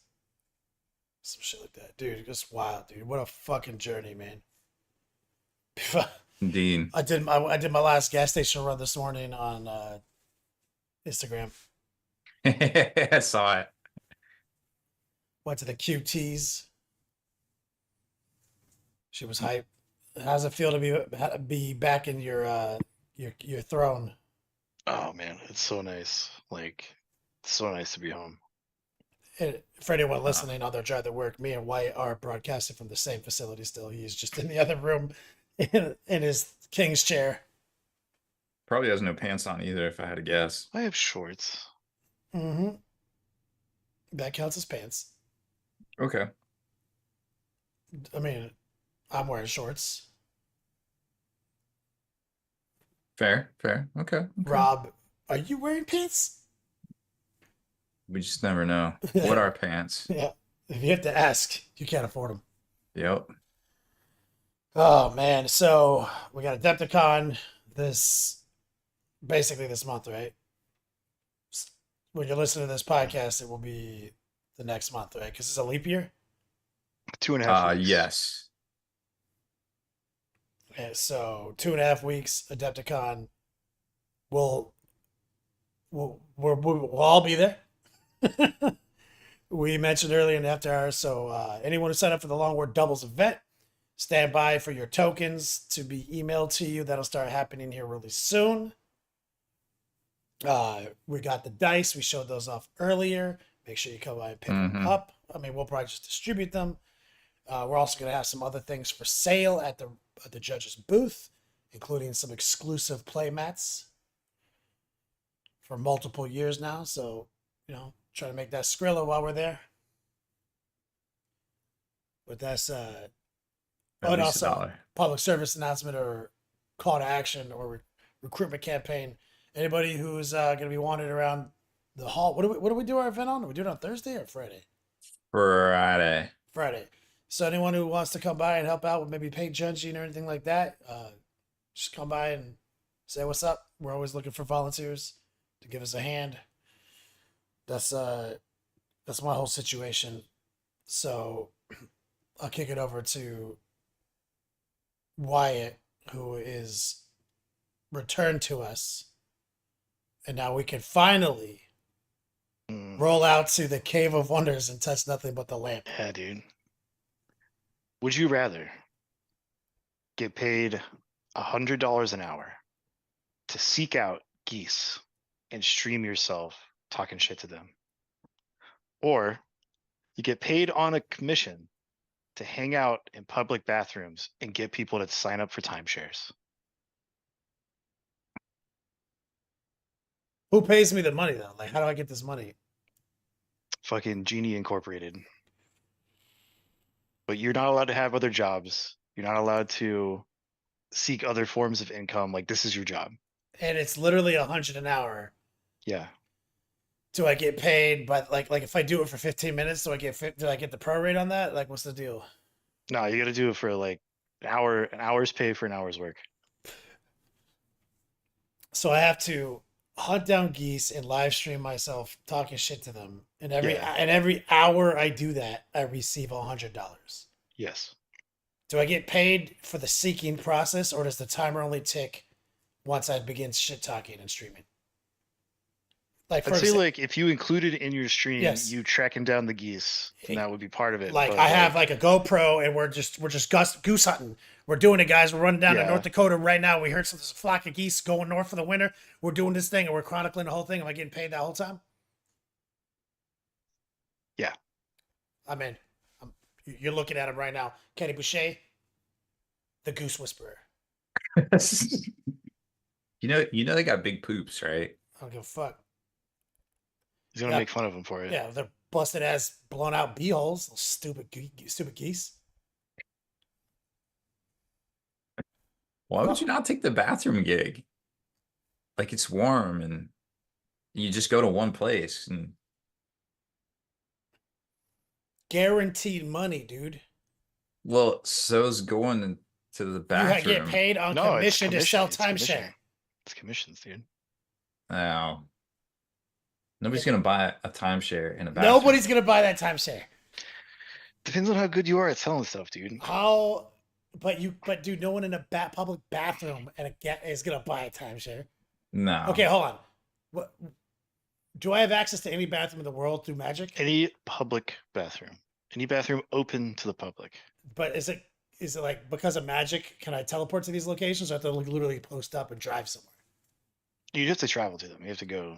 Some shit like that. Dude, just wild, dude. What a fucking journey, man. Indeed. I did my last gas station run this morning on Instagram. I saw it. Went to the QTs. She was hype. How's it feel to be back in your throne? Oh man, it's so nice. Like, it's so nice to be home. And for anyone listening on their drive to work, me and White are broadcasting from the same facility still. He's just in the other room in his king's chair. Probably has no pants on either, if I had to guess. I have shorts. Mm-hmm. That counts as pants. Okay. I mean, I'm wearing shorts. Fair. Okay. Rob, are you wearing pants? We just never know. What are pants? Yeah. If you have to ask, you can't afford them. Yep. Oh man, so we got Adepticon basically this month, right? When you're listening to this podcast, it will be the next month, right? Because it's a leap year. 2.5 weeks. Yes. Yeah, so 2.5 weeks, Adepticon. We'll all be there. We mentioned earlier in the after hours. So anyone who signed up for the Long War Doubles event, stand by for your tokens to be emailed to you. That'll start happening here really soon. We got the dice. We showed those off earlier. Make sure you come by and pick them up. I mean, we'll probably just distribute them. We're also going to have some other things for sale at the judge's booth, including some exclusive play mats for multiple years now. So, try to make that Skrilla while we're there. But that's Oh, At and least a also dollar. public service announcement or call to action or recruitment campaign. Anybody who's going to be wanted around the hall. What do we do our event on? Do we do it on Thursday or Friday? Friday. Friday. So anyone who wants to come by and help out with maybe paint judging or anything like that, just come by and say what's up. We're always looking for volunteers to give us a hand. That's my whole situation. So I'll kick it over to Wyatt, who is returned to us, and now we can finally roll out to the Cave of Wonders and touch nothing but the lamp. Yeah, dude. Would you rather get paid $100 an hour to seek out geese and stream yourself talking shit to them, or you get paid on a commission to hang out in public bathrooms and get people to sign up for timeshares? Who pays me the money though? Like, how do I get this money? Fucking Genie Incorporated. But you're not allowed to have other jobs. You're not allowed to seek other forms of income. Like, this is your job. And it's literally 100 an hour. Yeah. Do I get paid? But like if I do it for 15 minutes, do I get the prorate on that? Like, what's the deal? No, you got to do it for like an hour's pay for an hour's work. So I have to hunt down geese and live stream myself talking shit to them. And every hour I do that, I receive $100. Yes. Do I get paid for the seeking process, or does the timer only tick once I begin shit talking and streaming? Like, I'd say like if you included in your stream, Yes. you tracking down the geese, then that would be part of it. Like, but, I have like a GoPro and we're just goose hunting. We're doing it, guys. We're running down to Yeah. North Dakota right now. We heard there's a flock of geese going north for the winter. We're doing this thing and we're chronicling the whole thing. Am I getting paid that whole time? Yeah. I mean, you're looking at him right now. Kenny Boucher, the Goose Whisperer. You know they got big poops, right? I don't give a fuck. He's gonna make fun of him for it. Yeah, they're busted ass, blown out beeholes. Those stupid geese. Why would you not take the bathroom gig? Like, it's warm and you just go to one place and Guaranteed money, dude. well, so's going to the bathroom. You get paid on No, commission to sell It's commission. timeshare. It's commissions, dude. No. Nobody's gonna buy a timeshare in a bathroom. Nobody's gonna buy that timeshare. Depends on how good you are at selling stuff, dude. But dude, no one in a public bathroom is gonna buy a timeshare. No. Okay, hold on. What do I have access to any bathroom in the world through Magic? Any public bathroom, any bathroom open to the public. But is it like because of Magic? Can I teleport to these locations, or have to literally post up and drive somewhere? You have to travel to them. You have to go.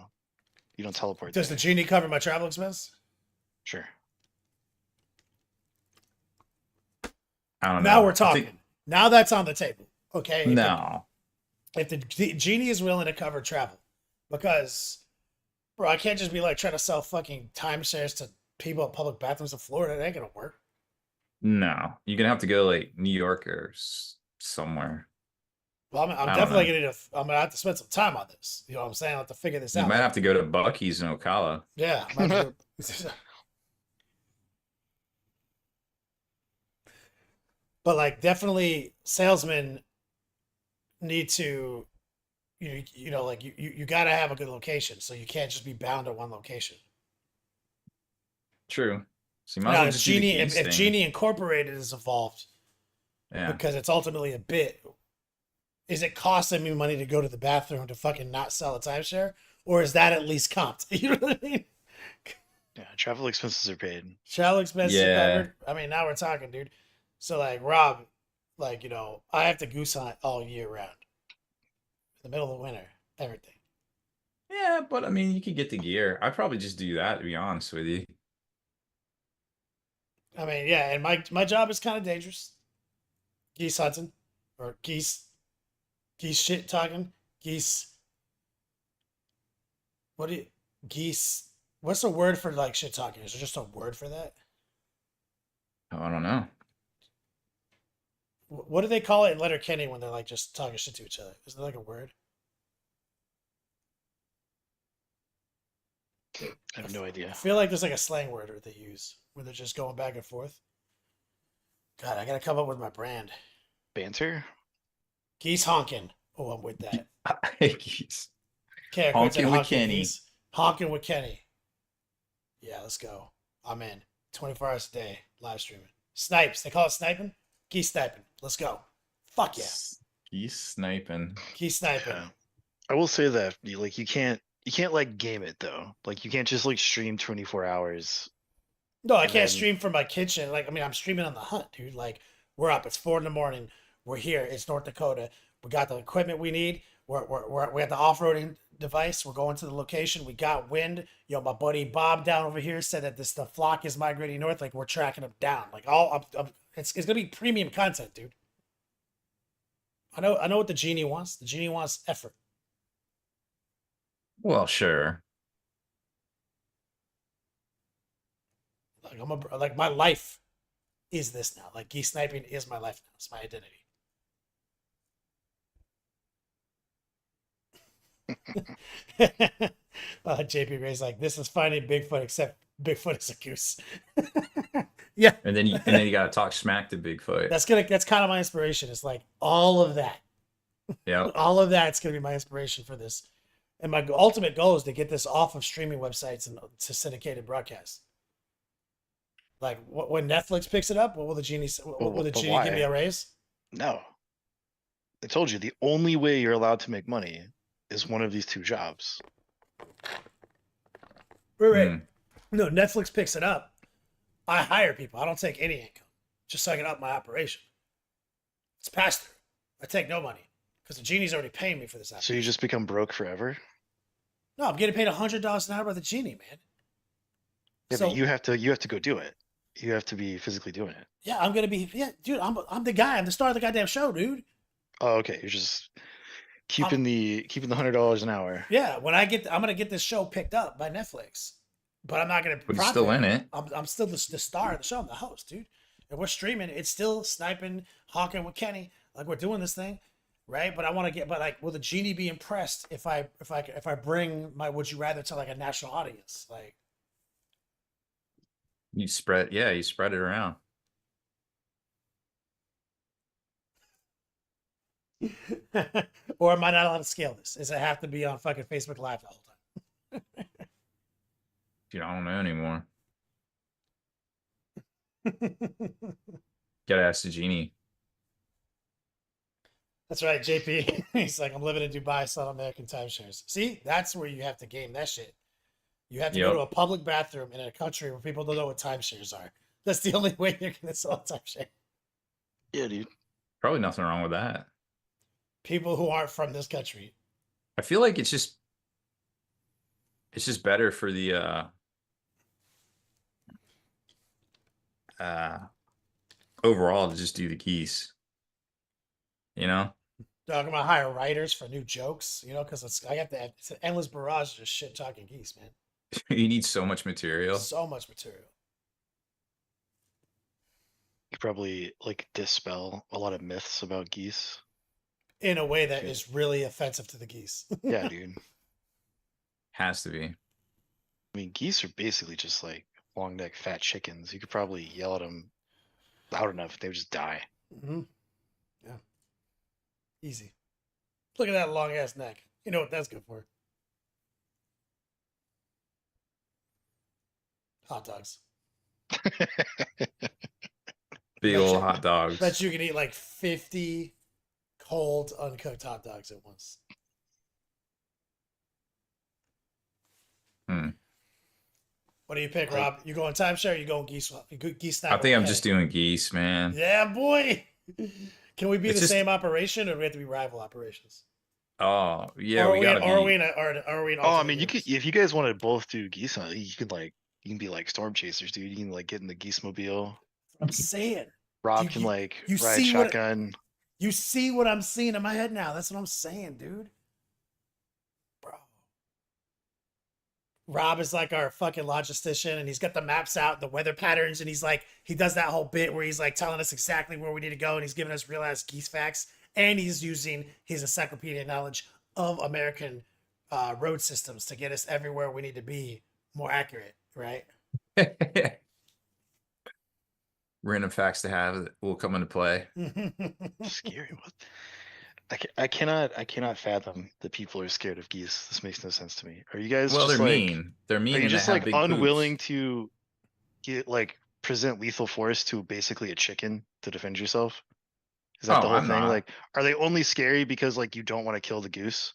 You don't teleport. Does there. the genie cover my travel expense? Sure. I don't know. Now we're talking. Now that's on the table. Okay. No. If the genie is willing to cover travel, because, bro, I can't just be like trying to sell fucking timeshares to people at public bathrooms in Florida. That ain't gonna work. No. You're gonna have to go like New York or somewhere. Well, I'm definitely I'm gonna have to spend some time on this. You know what I'm saying? I have to figure this You out. might have to go to Buc-ee's in Ocala. Yeah. But like, definitely salesmen need to, you know, like you got to have a good location, so you can't just be bound to one location. True. So you might as Now, well if just do the Genie, Geese if thing. Genie Incorporated is involved, Yeah. because it's ultimately a bit, is it costing me money to go to the bathroom to fucking not sell a timeshare, or is that at least comped? You know what I mean? Yeah, travel expenses are paid. Travel expenses are Yeah. covered. I mean, now we're talking, dude. So like, Rob, like, you know, I have to goose hunt all year round. In the middle of the winter, everything. Yeah, but I mean, you could get the gear. I'd probably just do that, to be honest with you. I mean, yeah, and my job is kind of dangerous. Geese hunting, or geese shit talking, geese. Geese? What's the word for like shit talking? Is there just a word for that? Oh, I don't know. What do they call it in Letterkenny when they're like just talking shit to each other? Is there like a word? I have no idea. I feel like there's like a slang word that they use where they're just going back and forth. God, I gotta come up with my brand. Banter? Geese honking. Oh, I'm with that. Geese. Okay, I quit Honking with honking Kenny. geese. Honking with Kenny. Yeah, let's go. I'm in. 24 hours a day, live streaming. Snipes. They call it sniping? Geese sniping. Let's go. Fuck yeah. Geese sniping. Geese sniping. Yeah. I will say that you can't like game it though. Like you can't just like stream 24 hours. No, I And can't then- stream from my kitchen. Like, I mean, I'm streaming on the hunt, dude. Like, we're up. It's 4 a.m. We're here. It's North Dakota. We got the equipment we need. We got the off-roading device. We're going to the location. We got wind. Yo, my buddy Bob down over here said that the flock is migrating north. Like, we're tracking them down. Like, it's gonna be premium content, dude. I know what the genie wants. The genie wants effort. Well, sure. Like my life is this now. Like geese sniping is my life now. It's my identity. JP Ray's like, this is finding Bigfoot, except Bigfoot is a goose. Yeah, And then you gotta talk smack to Bigfoot. that's kind of my inspiration. It's like all of that. Yeah. All of that's gonna be my inspiration for this. And my ultimate goal is to get this off of streaming websites and to syndicated broadcasts. Like when Netflix picks it up, what will the genie? Will the but genie give me why? a raise? No. I told you the only way you're allowed to make money is one of these two jobs. Right. Hmm. No, Netflix picks it up. I hire people. I don't take any income, just so I can up my operation. It's pass through. I take no money because the genie's already paying me for this. So you just become broke forever? No, I'm getting paid $100 an hour by the genie, man. Yeah, So but you have to go do it. You have to be physically doing it. yeah, I'm gonna be dude. I'm the guy. I'm the star of the goddamn show, dude. Oh, okay. You're just keeping the $100 an hour. Yeah, when I'm gonna get this show picked up by Netflix, but I'm not gonna. But he's still in it. I'm still the star of the show. I'm the host, dude. And we're streaming. It's still sniping, hawking with Kenny. Like we're doing this thing, right? But I want to get. But like, will the genie be impressed if I bring my Would You Rather to like a national audience? Like, You spread it around. or am I not allowed to scale this? Does it have to be on fucking Facebook Live the whole Dude, I don't know anymore. time? Gotta ask the genie. That's right, JP. He's like, I'm living in Dubai, selling American timeshares. See, that's where you have to game that shit. You have to go Yep. to a public bathroom in a country where people don't know what timeshares are. That's the only way you're gonna sell a timeshare. Yeah, dude. Probably nothing wrong with that. People who aren't from this country. I feel like it's just better for the overall to just do the geese. You know? Dog, I'm gonna hire writers for new jokes, because it's an endless barrage of just shit talking geese, man. You need so much material. So much material. You probably like dispel a lot of myths about geese. In a way that Dude. is really offensive to the geese. Yeah, dude. Has to be. I mean, geese are basically just like long neck fat chickens. You could probably yell at them loud enough, they would just die. Mm-hmm. Yeah. Easy. Look at that long ass neck. You know what that's good for. Hot dogs. Big old hot dogs. Bet you can eat like 50 cold, uncooked hot dogs at once. Hmm. What do you pick, Rob? You going timeshare or you going geese? Geese sniper? I think I'm Okay. just doing geese, man. Yeah, boy. Can we be It's the just- same operation, or do we have to be rival operations? Oh, yeah, Or we gotta are be. we in an Oh, I alternate mean, you could universe? if you guys want to both do geese hunt, you can be like storm chasers, dude. You can like get in the geese mobile. I'm saying. Rob You- can like you ride see what- shotgun. You see what I'm seeing in my head now. That's what I'm saying, dude. Bro. Rob is like our fucking logistician, and he's got the maps out, the weather patterns, and he's like, he does that whole bit where he's like telling us exactly where we need to go, and he's giving us real ass geese facts, and he's using his encyclopedia knowledge of American road systems to get us everywhere we need to be more accurate, right? Random facts to have that will come into play. Scary. What? I cannot fathom that people are scared of geese. This makes no sense to me. Are you guys Well, just they're like, mean. They're mean are you and they just have like big unwilling poops. to get like present lethal force to basically a chicken to defend yourself? Is that Oh, the whole I'm thing? not. Like, are they only scary because like you don't want to kill the goose?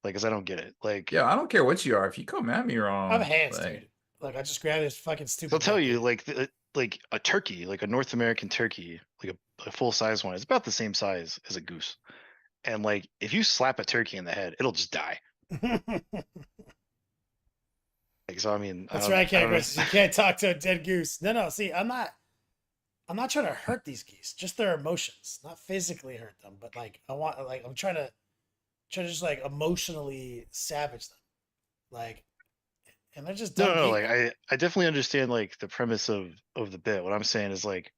Like, cause I don't get it. Like, Yeah, I don't care what you are. If you come at me I have wrong, hands, like, dude. Like I just grabbed this fucking they'll stupid tell you monkey. like a turkey, like a North American turkey, like a full size one, is about the same size as a goose. And like, if you slap a turkey in the head, it'll just die. Like, so I mean, That's right, I Cat don't know. Aggressive. You can't talk to a dead goose. No. See, I'm not trying to hurt these geese. Just their emotions, not physically hurt them, but like I'm trying to just like emotionally savage them, like, and they're just No, dumb no, no, geese. like I definitely understand like the premise of the bit. What I'm saying is like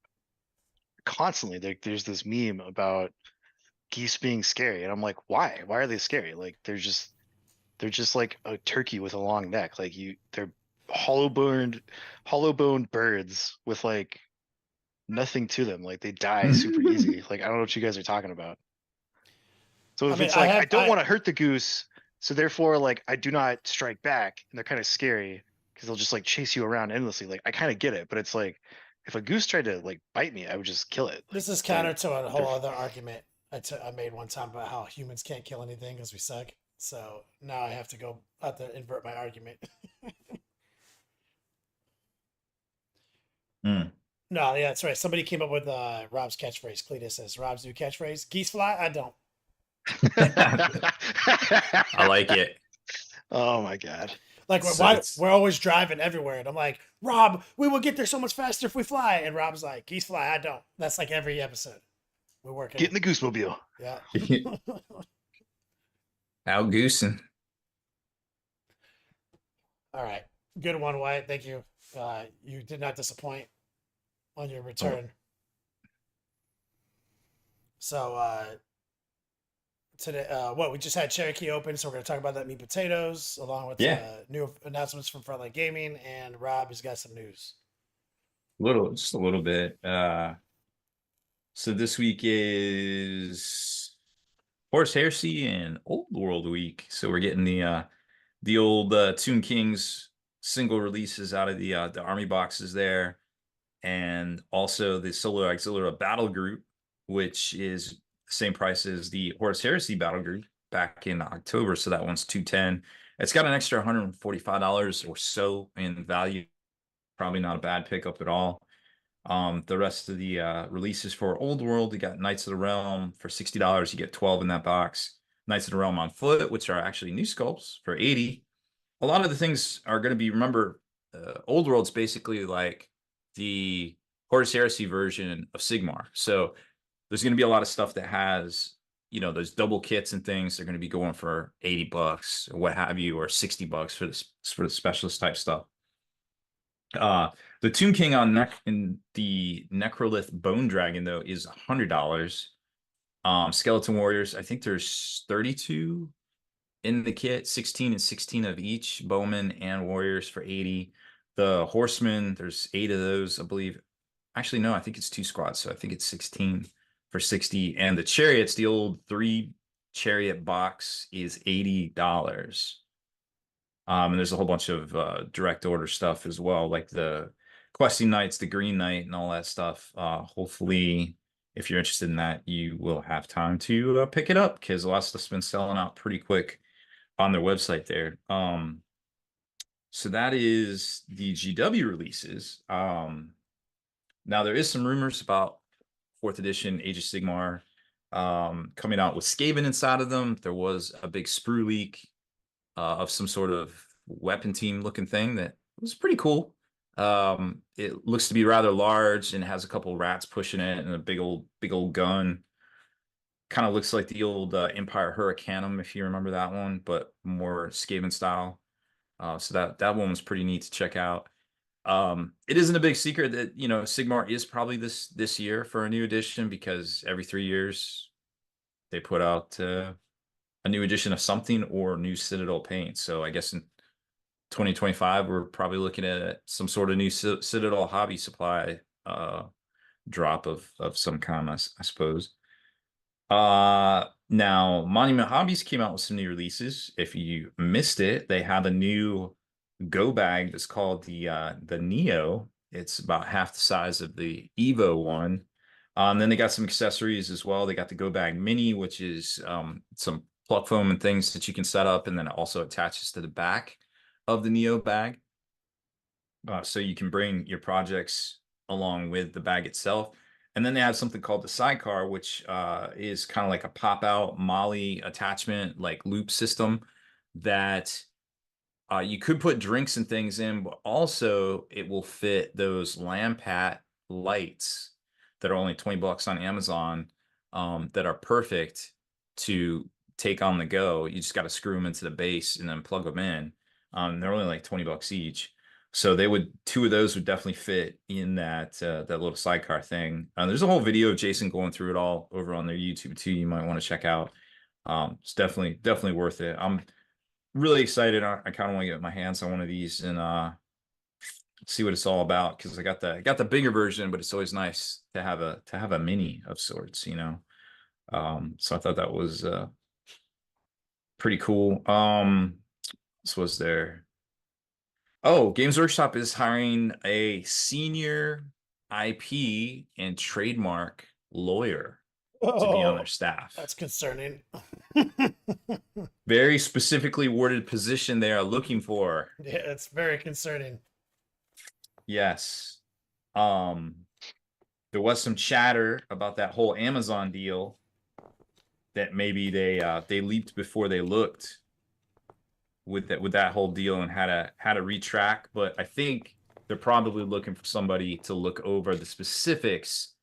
constantly there's this meme about geese being scary, and I'm like, why? Why are they scary? Like they're just like a turkey with a long neck. Like they're hollow boned birds with like nothing to them. Like they die super easy. Like I don't know what you guys are talking about. So I if mean, it's like I don't want to hurt the goose, so therefore like I do not strike back, and they're kind of scary because they'll just like chase you around endlessly. Like I kind of get it, but it's like if a goose tried to like bite me, I would just kill it. Like this is they're counter to a they're whole other argument I made one time about how humans can't kill anything because we suck. So now I have to invert my argument. mm. No, yeah, that's right. Somebody came up with Rob's catchphrase. Cletus says Rob's new catchphrase: "Geese fly, I don't." I like it. Oh my god. Like So why it's we're always driving everywhere, and I'm like, Rob, we will get there so much faster if we fly. And Rob's like, geese fly, I don't. That's like every episode. We're working Get it. in the goosebobile. Yeah. out goosing. All right. Good one, Wyatt. Thank you. You did not disappoint on your Oh, return. So today, what we just had Cherokee Open, so we're going to talk about that meat potatoes along with yeah, new announcements from Frontline Gaming, and Rob has got some news. just a little bit. So this week is Horse Heresy and Old World Week. So we're getting the old Toon Kings single releases out of the army boxes there, and also the Solo Auxiliary Battle Group, which is the same price as the Horus Heresy Battle Group back in October. So that one's 210. It's got an extra $145 or so in value. Probably not a bad pickup at all. The rest of the releases for Old World, you got Knights of the Realm for $60. You get 12 in that box. Knights of the Realm on foot, which are actually new sculpts for 80. A lot of the things are going to be, remember, Old World's basically like the Horus Heresy version of Sigmar. So there's going to be a lot of stuff that has, those double kits and things. They're going to be going for $80 or what have you, or $60 for the specialist type stuff. The Tomb King in the Necrolith Bone Dragon though is $100. Skeleton Warriors, I think there's 32 in the kit, 16 and 16 of each, bowmen and warriors for 80. The horsemen, there's 8 of those, I believe. Actually, no, I think it's 2 squads, so I think it's 16 for 60. And the chariots, the old 3 chariot box is $80. And there's a whole bunch of direct order stuff as well, like the questing knights, the green knight, and all that stuff. Hopefully, if you're interested in that, you will have time to pick it up, because a lot of stuff's been selling out pretty quick on their website there. So that is the GW releases. Now there is some rumors about 4th edition Age of Sigmar coming out with Skaven inside of them. There was a big sprue leak of some sort of weapon team looking thing that was pretty cool. It looks to be rather large and has a couple rats pushing it and a big old gun. Kind of looks like the old Empire Hurricanum, if you remember that one, but more Skaven style. So that one was pretty neat to check out. It isn't a big secret that, you know, Sigmar is probably this year for a new edition, because every 3 years they put out a new edition of something or new Citadel paint. So I guess in 2025 we're probably looking at some sort of new Citadel hobby supply drop of some kind, I suppose. Now Monument Hobbies came out with some new releases. If you missed it, they have a new go bag that's called the Neo. It's about half the size of the Evo one. Then they got some accessories as well. They got the go bag mini, which is some plug foam and things that you can set up, and then it also attaches to the back of the Neo bag. So you can bring your projects along with the bag itself. And then they have something called the sidecar, which is kind of like a pop-out Molly attachment, like loop system that you could put drinks and things in, but also it will fit those Lampat lights that are only $20 on Amazon, that are perfect to take on the go. You just got to screw them into the base and then plug them in. They're only like $20 each. So two of those would definitely fit in that little sidecar thing. There's a whole video of Jason going through it all over on their YouTube too. You might want to check out. It's definitely worth it. I'm really excited. I kind of want to get my hands on one of these and see what it's all about, because I got the bigger version, but it's always nice to have a mini of sorts, you know. So I thought that was pretty cool. This was there. Oh, Games Workshop is hiring a senior IP and trademark lawyer to be on their staff. That's concerning. Very specifically worded position they are looking for. Yeah, it's very concerning. Yes. There was some chatter about that whole Amazon deal, that maybe they leaped before they looked with that whole deal and had to retract. But I think they're probably looking for somebody to look over the specifics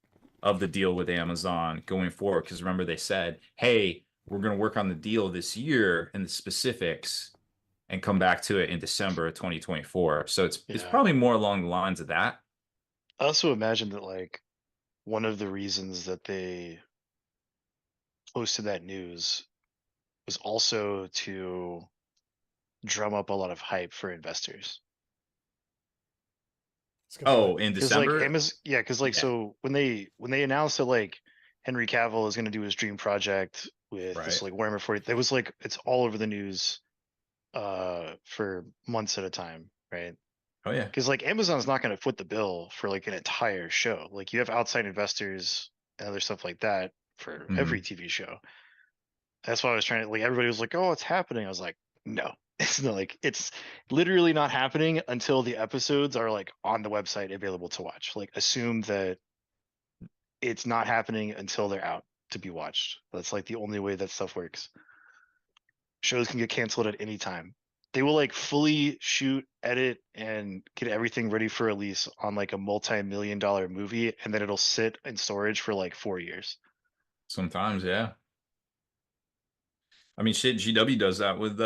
of the deal with Amazon going forward. Because remember, they said, hey, we're going to work on the deal this year and the specifics and come back to it in December of 2024. So it's probably more along the lines of that. I also imagine that like one of the reasons that they posted that news was also to drum up a lot of hype for investors. Oh, in Because December? like Amazon, yeah, because like so when they announced that like Henry Cavill is going to do his dream project with this like Warhammer 40, it was like it's all over the news for months at a time, right? Oh yeah. Because like Amazon's not going to foot the bill for like an entire show. Like you have outside investors and other stuff like that for every TV show. That's why I was trying to like everybody was like, oh, it's happening. I was like, no, it's not. Like it's literally not happening until the episodes are like on the website available to watch. Like assume that it's not happening until they're out to be watched. That's like the only way that stuff works. Shows can get canceled at any time. They will like fully shoot, edit, and get everything ready for release on like a multi-million-dollar movie, and then it'll sit in storage for like 4 years. Sometimes, yeah. I mean, shit, GW does that with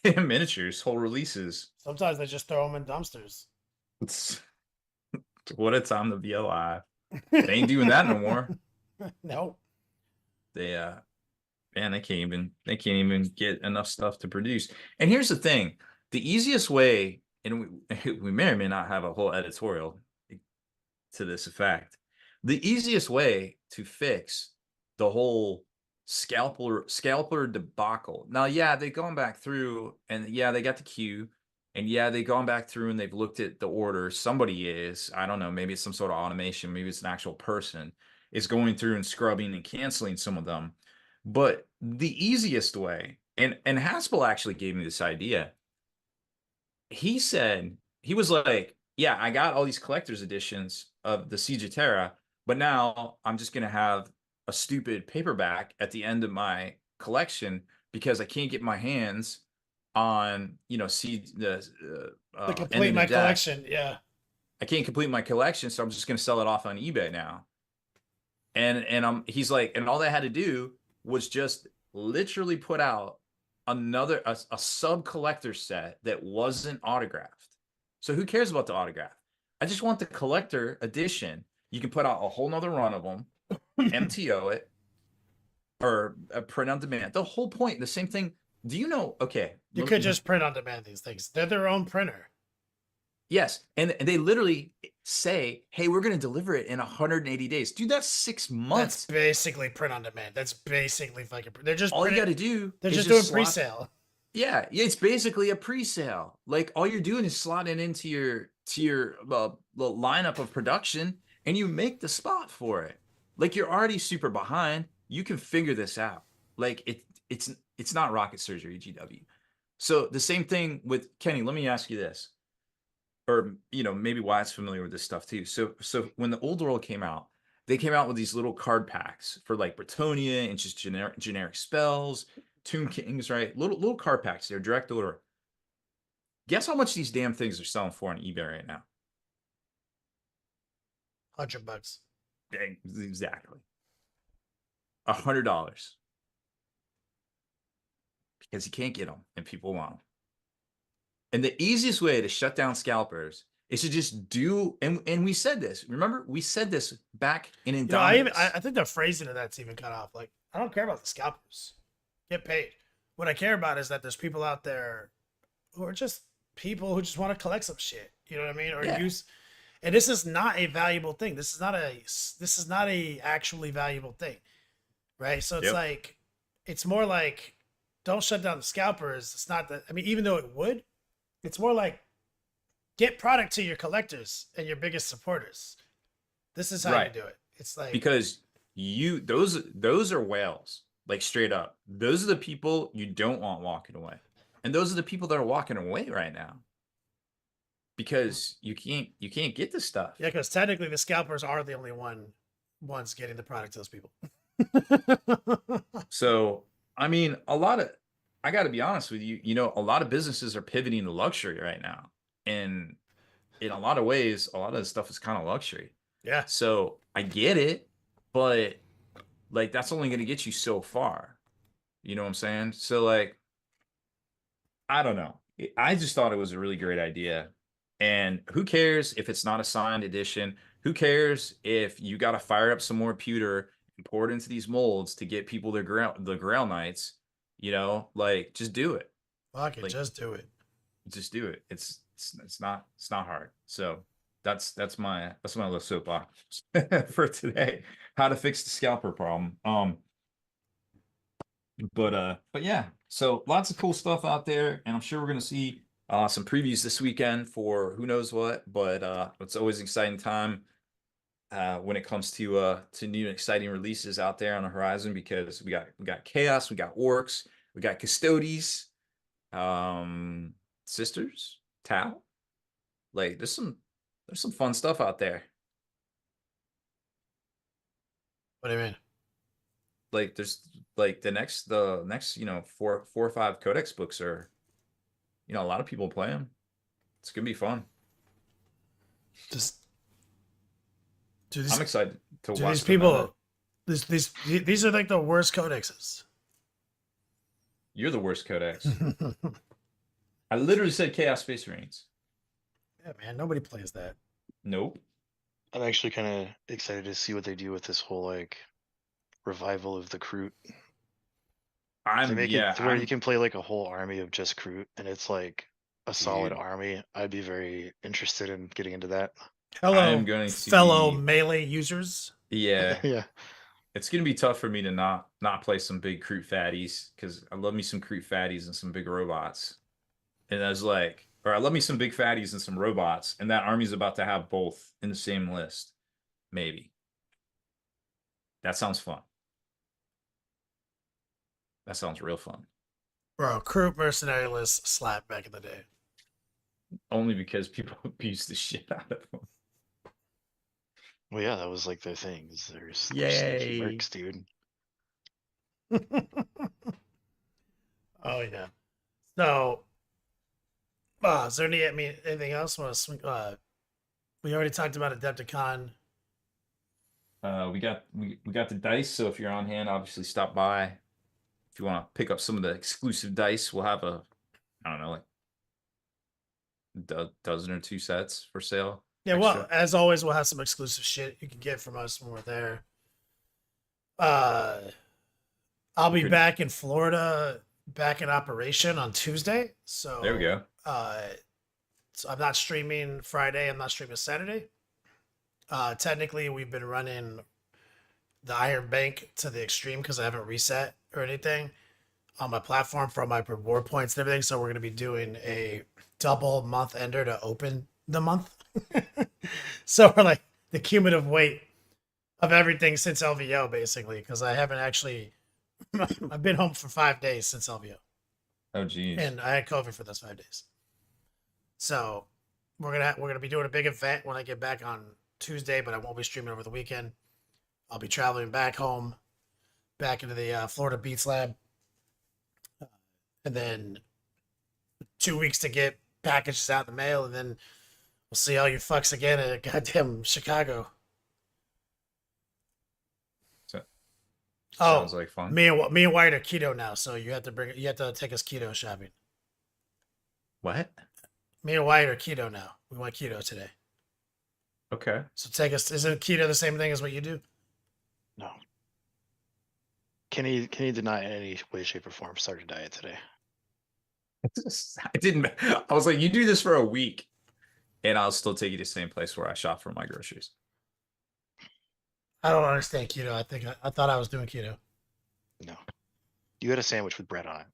miniatures, whole releases. Sometimes they just throw them in dumpsters. It's what a time to be alive. They ain't doing that no more. Nope. They man, they can't even get enough stuff to produce. And here's the thing: the easiest way, and we may or may not have a whole editorial to this effect. The easiest way to fix the whole scalper debacle. Now, yeah, they've gone back through, and yeah, they got the queue, and yeah, they've gone back through and they've looked at the order. Somebody is, I don't know, maybe it's some sort of automation, maybe it's an actual person, is going through and scrubbing and canceling some of them. But the easiest way, and Haspel actually gave me this idea. He said, he was like, yeah, I got all these collector's editions of the Siege of Terra, but now I'm just going to have a stupid paperback at the end of my collection because I can't get my hands on, you know, to complete my collection. Yeah. I can't complete my collection, so I'm just going to sell it off on eBay now. And he's like, and all they had to do was just literally put out a sub collector set that wasn't autographed. So who cares about the autograph? I just want the collector edition. You can put out a whole nother run of them, MTO it, or a print on demand. The whole point, the same thing. Do you know? Okay, You could just print on demand these things. They're their own printer. yes, and they literally say, "Hey, we're going to deliver it in 180 days." Dude, that's 6 months. That's basically print on demand. That's basically fucking. They're just All you got to do. They're is just doing slot- pre-sale. Yeah, it's basically a pre-sale. Like all you're doing is slotting into your lineup of production, and you make the spot for it. Like you're already super behind. You can figure this out. Like it's not rocket surgery, GW. So the same thing with Kenny. Let me ask you this, or maybe Wyatt's familiar with this stuff too. So when the old world came out, they came out with these little card packs for like Bretonia and just generic spells. Tomb Kings, right? Little card packs. They're direct order. Guess how much these damn things are selling for on eBay right now? $100. Exactly. $100. Because you can't get them and people want them. And the easiest way to shut down scalpers is to just do, and we said this. Remember, we said this back in Indominus. I think the phrasing of that's even cut off. Like, I don't care about the scalpers. Get paid. What I care about is that there's people out there who are just people who just want to collect some shit. You know what I mean? Or use, and this is not a valuable thing. This is not a actually valuable thing, right? So it's like, it's more like, don't shut down the scalpers. It's not that. I mean, even though it would, it's more like, get product to your collectors and your biggest supporters. This is how you do it. It's like, because those are whales. Like straight up, those are the people you don't want walking away, and those are the people that are walking away right now because you can't get this stuff. Yeah, because technically the scalpers are the only ones getting the product to those people. So I mean, I got to be honest with you. A lot of businesses are pivoting to luxury right now, and in a lot of ways, a lot of this stuff is kind of luxury. Yeah. So I get it, but like that's only going to get you so far. You know what I'm saying? So like, I don't know. I just thought it was a really great idea. And who cares if it's not a signed edition? Who cares if you got to fire up some more pewter and pour it into these molds to get people the Grail Knights? Like just do it. Fuck it, just do it. Just do it. It's not hard. So that's my little soapbox for today. How to fix the scalper problem. But yeah, so lots of cool stuff out there, and I'm sure we're gonna see some previews this weekend for who knows what. But it's always an exciting time when it comes to new exciting releases out there on the horizon, because we got Chaos, we got Orcs, we got Custodes, Sisters, Tau. Like there's some fun stuff out there. What do you mean? Like there's like the next 4 or 5 codex books are, a lot of people play them. It's gonna be fun. I'm excited to watch these people. These are like the worst codexes. You're the worst codex. I literally said Chaos Space Marines. Yeah, man, nobody plays that. Nope. I'm actually kind of excited to see what they do with this whole like revival of the Kroot. They make it to where you can play like a whole army of just Kroot, and it's like a solid army. I'd be very interested in getting into that. Hello, fellow melee users. Yeah. Yeah. It's gonna be tough for me to not play some big Kroot fatties, because I love me some Kroot fatties and some big robots. And I was like, or I love me some big fatties and some robots, and that army's about to have both in the same list. Maybe. That sounds fun. That sounds real fun. Bro, Kroot mercenary list slap back in the day. Only because people abuse the shit out of them. Well, yeah, that was like their thing. There's Yay. mercs, dude. Oh yeah. So, is there anything else? We already talked about Adepticon. We got the dice, so if you're on hand, obviously stop by. If you want to pick up some of the exclusive dice, we'll have a, I don't know, like dozen or 2 sets for sale. Yeah, well, extra. as always, we'll have some exclusive shit you can get from us when we're there. I'll be Good. back in Florida, back in operation on Tuesday. So There we go. So I'm not streaming Friday. I'm not streaming Saturday. Technically, we've been running the Iron Bank to the extreme because I haven't reset or anything on my platform for my reward points and everything. So we're going to be doing a double month ender to open the month. So we're like the cumulative weight of everything since LVO, basically, because I haven't actually. I've been home for 5 days since LVO. Oh, geez. And I had COVID for those 5 days. So we're gonna be doing a big event when I get back on Tuesday, but I won't be streaming over the weekend. I'll be traveling back home, back into the Florida Beats Lab, and then 2 weeks to get packages out in the mail, and then we'll see all you fucks again at goddamn Chicago. Sounds like fun. Me and White are keto now, so you have to take us keto shopping. What? Me and White are keto now. We went keto today. Okay. So take us. Isn't keto the same thing as what you do? No. Kenny did not in any way, shape, or form start a diet today. I didn't. I was like, you do this for a week, and I'll still take you to the same place where I shop for my groceries. I don't understand keto. I thought I was doing keto. No. You had a sandwich with bread on it.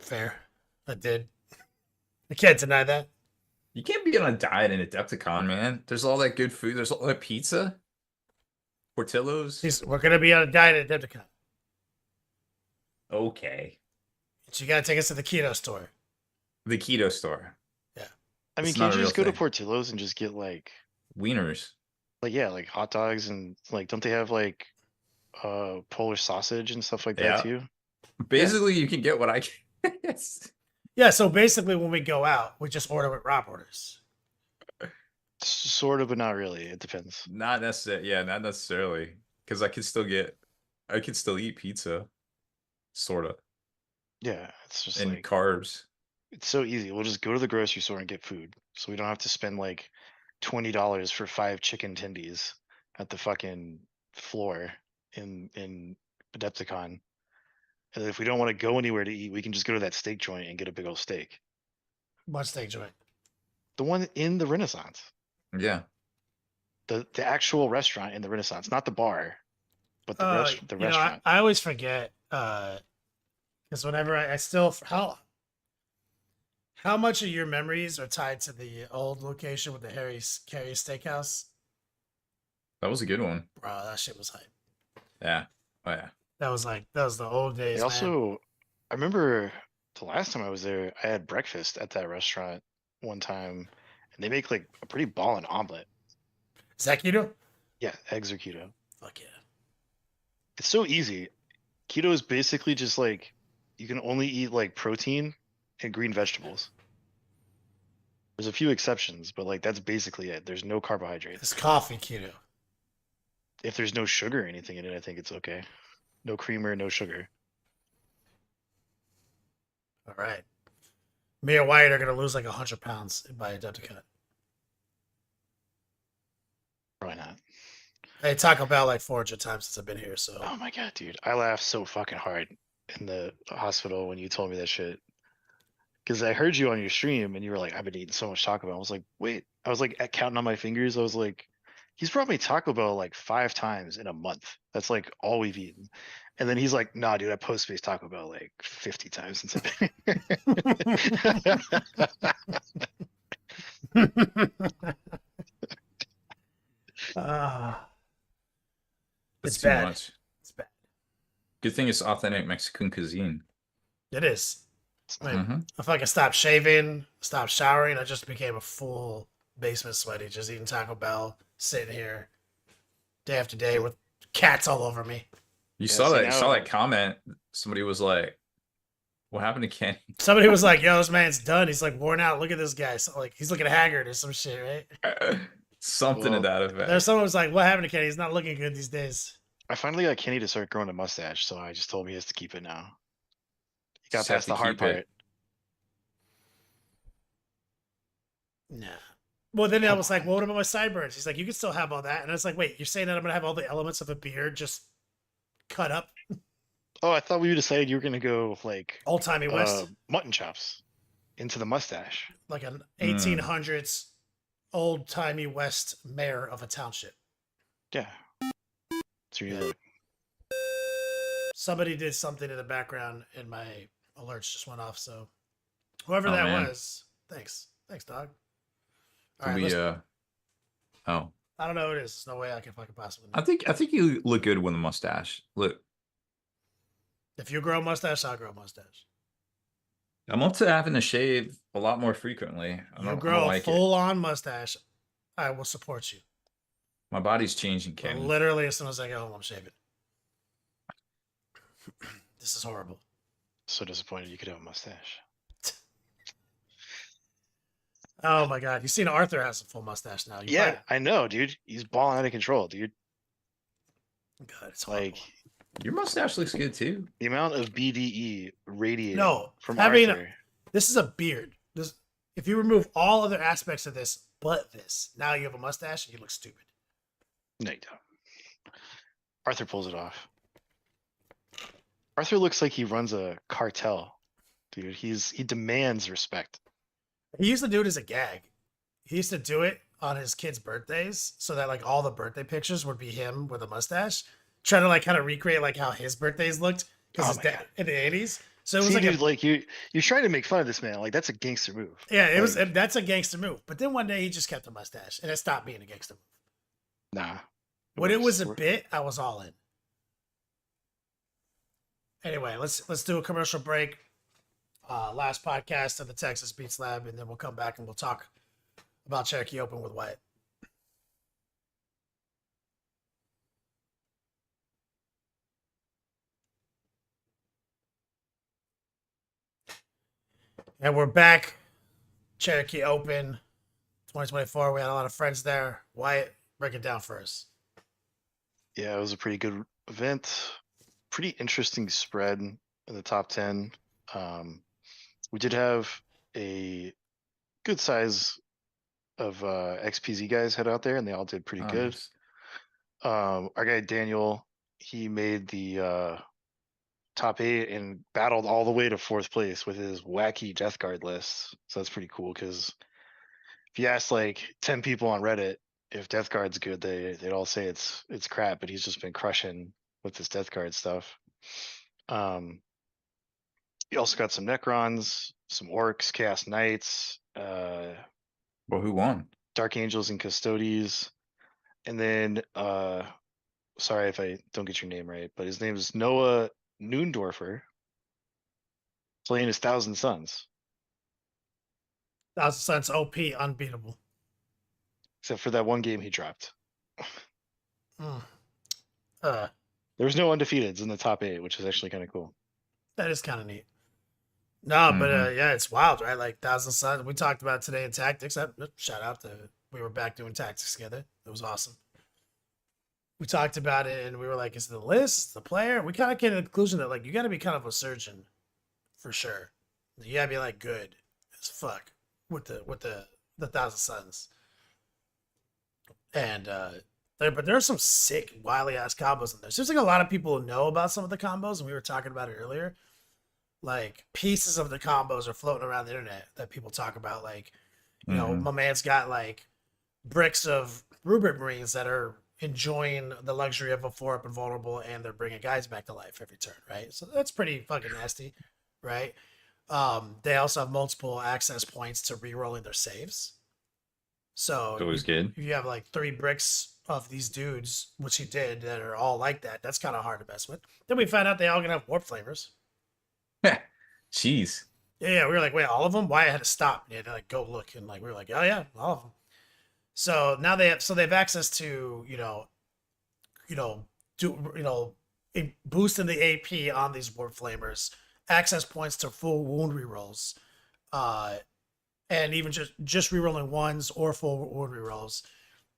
Fair. I did. I can't deny that. You can't be on a diet in Adepticon, man. There's all that good food. There's all that pizza, Portillo's. We're gonna be on a diet at Adepticon. Okay. So you gotta take us to the keto store. The keto store. I mean, It's can't not a you just real go to thing. Portillo's and just get like Wieners. yeah, like hot dogs and like don't they have like Polish sausage and stuff like Yeah. that too? Basically, you can get what I can. Yeah, so basically when we go out, we just order what Rob orders. Sort of, but not really. It depends. Not necessarily. Yeah, not necessarily. Because I could still eat pizza. Sort of. Yeah, it's just And like carbs. it's so easy. We'll just go to the grocery store and get food, so we don't have to spend like $20 for 5 chicken tendies at the fucking floor in Adepticon. And if we don't want to go anywhere to eat, we can just go to that steak joint and get a big old steak. What steak joint? The one in the Renaissance. Yeah. The actual restaurant in the Renaissance, not the bar, but the You know, restaurant. I always forget because whenever I still how much of your memories are tied to the old location with the Harry's Steakhouse? That was a good one. Bro, that shit was hype. Yeah. Oh, yeah. That was the old days. They also, I remember the last time I was there, I had breakfast at that restaurant one time, and they make like a pretty ballin' omelet. Is that keto? Yeah, eggs are keto. Fuck yeah. It's so easy. Keto is basically just like you can only eat like protein and green vegetables. There's a few exceptions, but like that's basically it. There's no carbohydrates. It's coffee keto. If there's no sugar or anything in it, I think it's okay. No creamer, no sugar. All right. Me and Wyatt are gonna lose like 100 pounds by Adepticon. Probably not. Hey, Taco Bell like 400 times since I've been here. So Oh my god, dude. I laughed so fucking hard in the hospital when you told me that shit. Because I heard you on your stream and you were like, I've been eating so much Taco Bell. I was like, wait. I was like counting on my fingers. I was like, he's brought me Taco Bell like 5 times in a month. That's like all we've eaten. And then he's like, nah, dude, I post-space Taco Bell like 50 times since I've been here. That's It's too bad. much. It's bad. Good thing it's authentic Mexican cuisine. It is. I mean, Mhm. if I could stop shaving, stop showering, I just became a full basement sweaty, just eating Taco Bell, sitting here day after day with cats all over me. You Yeah, saw see, that. You saw now- that comment. Somebody was like, "What happened to Kenny?" Somebody was like, "Yo, this man's done. He's like worn out. Look at this guy. So, like he's looking haggard or some shit, right?" Something to Well, that effect. There's someone who's like, "What happened to Kenny? He's not looking good these days." I finally got Kenny to start growing a mustache, so I just told him he has to keep it now. He got Just have past to the hard keep it. part. Nah. Well, then I Come was like, on. "Well, what about my sideburns?" He's like, "You can still have all that." And I was like, "Wait, you're saying that I'm gonna have all the elements of a beard just cut up, Oh, I thought we decided you were gonna go like old timey West, mutton chops into the mustache. like an Mm. 1800s old timey West mayor of a township?" Yeah. It's your new Yeah. look. Somebody did something in the background, and my alerts just went off. So whoever Oh, that man. was, thanks, dog. All Can right, we let's. oh. I don't know what it is. There's no way I can fucking possibly know. I think you look good with a mustache. Look, If you grow a mustache, I'll grow a mustache. I'm up to having to shave a lot more frequently. I You don't grow a like it. full on mustache, I will support you. My body's changing, But Kenny. literally, as soon as I get home, I'm shaving. This is horrible. So disappointed you could have a mustache. Oh my god, you seen Arthur has a full mustache now? You Yeah, I know, dude. He's balling out of control, dude. God, it's horrible. Like Your mustache looks good too. the amount of BDE radiating No, from having Arthur. this is a beard. This, if you remove all other aspects of this, but this, now you have a mustache and you look stupid. No, you don't. Arthur pulls it off. Arthur looks like he runs a cartel, dude. He demands respect. He used to do it as a gag. He used to do it on his kids' birthdays, so that like all the birthday pictures would be him with a mustache, trying to like kind of recreate like how his birthdays looked because Oh his my dad God. in the 80s. So it was See, like dude, like you're trying to make fun of this man. Like that's a gangster move. yeah, it was. Like, That's a gangster move. But then one day he just kept a mustache, and it stopped being a gangster move. nah. When it was a works. bit, I was all in. Anyway, let's do a commercial break. Last podcast of the Texas Beats Lab, and then we'll come back and we'll talk about Cherokee Open with Wyatt. And we're back. Cherokee Open 2024. We had a lot of friends there. Wyatt, break it down for us. Yeah, it was a pretty good event. Pretty interesting spread in the top 10. We did have a good size of XPZ guys head out there, and they all did pretty good. Nice. Our guy Daniel, he made the top 8 and battled all the way to 4th place with his wacky Death Guard list. So that's pretty cool because if you ask like 10 people on Reddit if Death Guard's good, they'd all say it's crap, but he's just been crushing with this Death Guard stuff. He also got some Necrons, some Orcs, Chaos Knights, Well, who won? Dark Angels and Custodes. And then sorry if I don't get your name right, but his name is Noah Noondorfer, playing his Thousand Suns. Thousand Suns OP, unbeatable. Except for that one game he dropped. There was no undefeateds in the top 8, which is actually kind of cool. That is kind of neat. No, but yeah, it's wild, right? Like Thousand Suns. We talked about today in tactics. Shout out to we were back doing tactics together. It was awesome. We talked about it and we were like, is it the list? Is it the player? We kind of came to the conclusion that like you got to be kind of a surgeon for sure. You gotta be like good as fuck with the Thousand Suns. And but there are some sick wily ass combos in there. Seems like a lot of people know about some of the combos, and we were talking about it earlier. Like pieces of the combos are floating around the internet that people talk about. Like, you know, my man's got like bricks of Rubik Marines that are enjoying the luxury of a 4-up invulnerable, and they're bringing guys back to life every turn, right? So that's pretty fucking nasty, right? They also have multiple access points to re-rolling their saves. So always good. If you have like 3 bricks of these dudes, which he did, that are all like that, that's kind of hard to mess with. Then we found out they all gonna have warp flamers. Jeez. Yeah, we were like, wait, all of them? Why I had to stop? And he had to like go look, and like we were like, oh yeah, all of them. So now they have access to boosting the AP on these warp flamers, access points to full wound rerolls, and even just rerolling ones or full wound rerolls.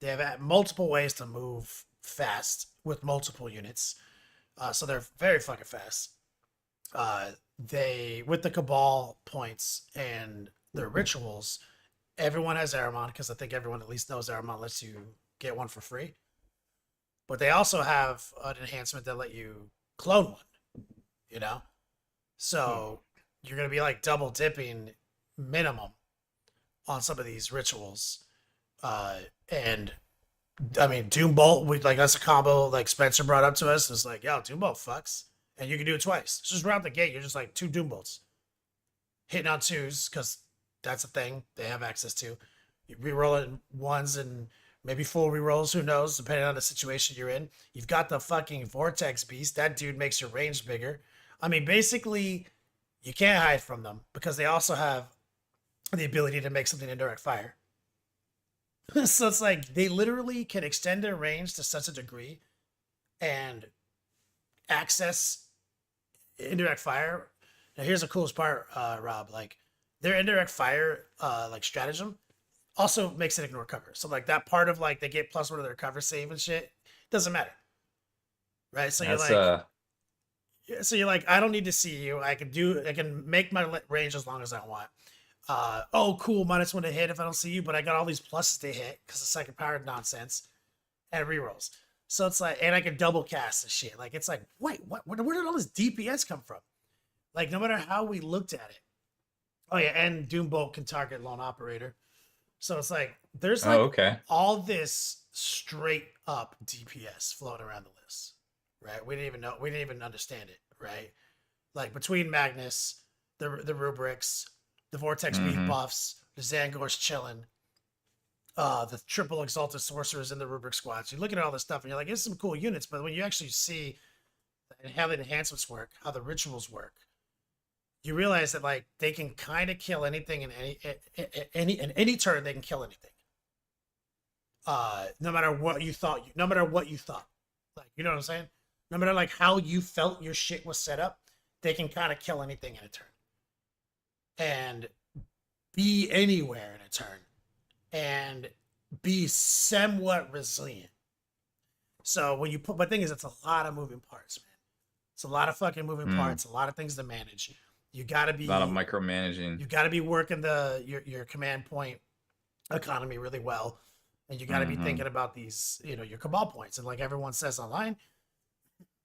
They have multiple ways to move fast with multiple units. So they're very fucking fast. They with the Cabal points and their rituals, everyone has Aramon because I think everyone at least knows Aramon lets you get one for free. But they also have an enhancement that let you clone one. You know, so you're gonna be like double dipping minimum on some of these rituals. And I mean, Doombolt, that's a combo like Spencer brought up to us. It's like, yo, Doombolt fucks. And you can do it twice. It's just right out the gate, you're just like 2 Doombolts. Hitting on 2s, because that's a thing they have access to. You reroll it in 1s and maybe full rerolls, who knows, depending on the situation you're in. You've got the fucking Vortex Beast. That dude makes your range bigger. I mean, basically, you can't hide from them because they also have the ability to make something indirect fire. So it's like they literally can extend their range to such a degree and access indirect fire. Now here's the coolest part, Rob. Like their indirect fire like stratagem also makes it ignore cover. So like that part of like they get +1 to their cover save and shit doesn't matter. Right? So you're like, I don't need to see you. I can make my range as long as I want. Oh, cool, -1 to hit if I don't see you, but I got all these pluses to hit because the second power nonsense and rerolls. So it's like, and I can double cast and shit. Like, it's like, wait, what? Where did all this DPS come from? Like, no matter how we looked at it. Oh, yeah, and Doombolt can target Lone Operator. So it's like, there's like all this straight up DPS floating around the list, right? We didn't even understand it, right? Like, between Magnus, the rubrics, the Vortex Beat buffs, the Zangor's chilling, the triple Exalted Sorcerers in the Rubric squads. You look at all this stuff and you're like, it's some cool units, but when you actually see how the enhancements work, how the rituals work, you realize that like they can kind of kill anything in any turn. They can kill anything. No matter what you thought. Like, you know what I'm saying? No matter like how you felt your shit was set up, they can kind of kill anything in a turn. And be anywhere in a turn and be somewhat resilient. So when you put, my thing is, it's a lot of moving parts, man. It's a lot of fucking moving parts, a lot of things to manage. You gotta be a lot of micromanaging. You gotta be working your command point economy really well. And you gotta be thinking about these, your Cabal points. And like everyone says online,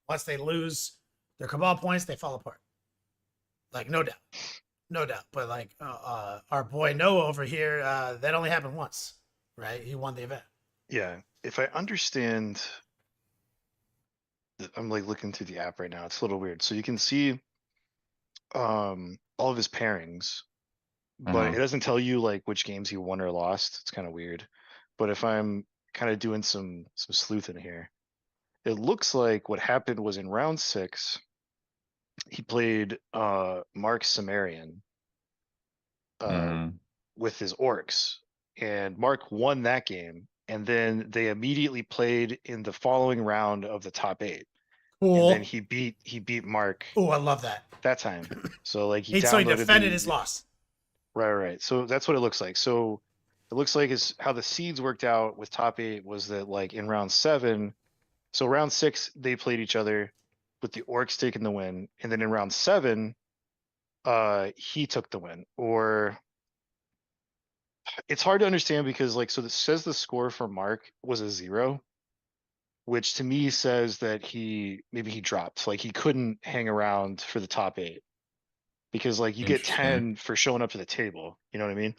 once they lose their Cabal points, they fall apart. Like, no doubt. But like our boy Noah over here, that only happened once, right? He won the event. Yeah, if I understand, I'm like looking through the app right now. It's a little weird. So you can see all of his pairings, but it doesn't tell you like which games he won or lost. It's kind of weird. But if I'm kind of doing some sleuthing here, it looks like what happened was in round 6, he played Mark Sumerian with his orcs, and Mark won that game, and then they immediately played in the following round of the top 8. Cool. And then he beat Mark. Oh, I love that time. So like he defended his loss. Right. So that's what it looks like. So it looks like is how the seeds worked out with top 8 was that like in round 7, so round 6 they played each other with the orcs taking the win, and then in round 7 he took the win. Or it's hard to understand because like, so this says the score for Mark was a 0, which to me says that maybe he dropped, like he couldn't hang around for the top 8 because like you get 10 for showing up to the table, you know what I mean?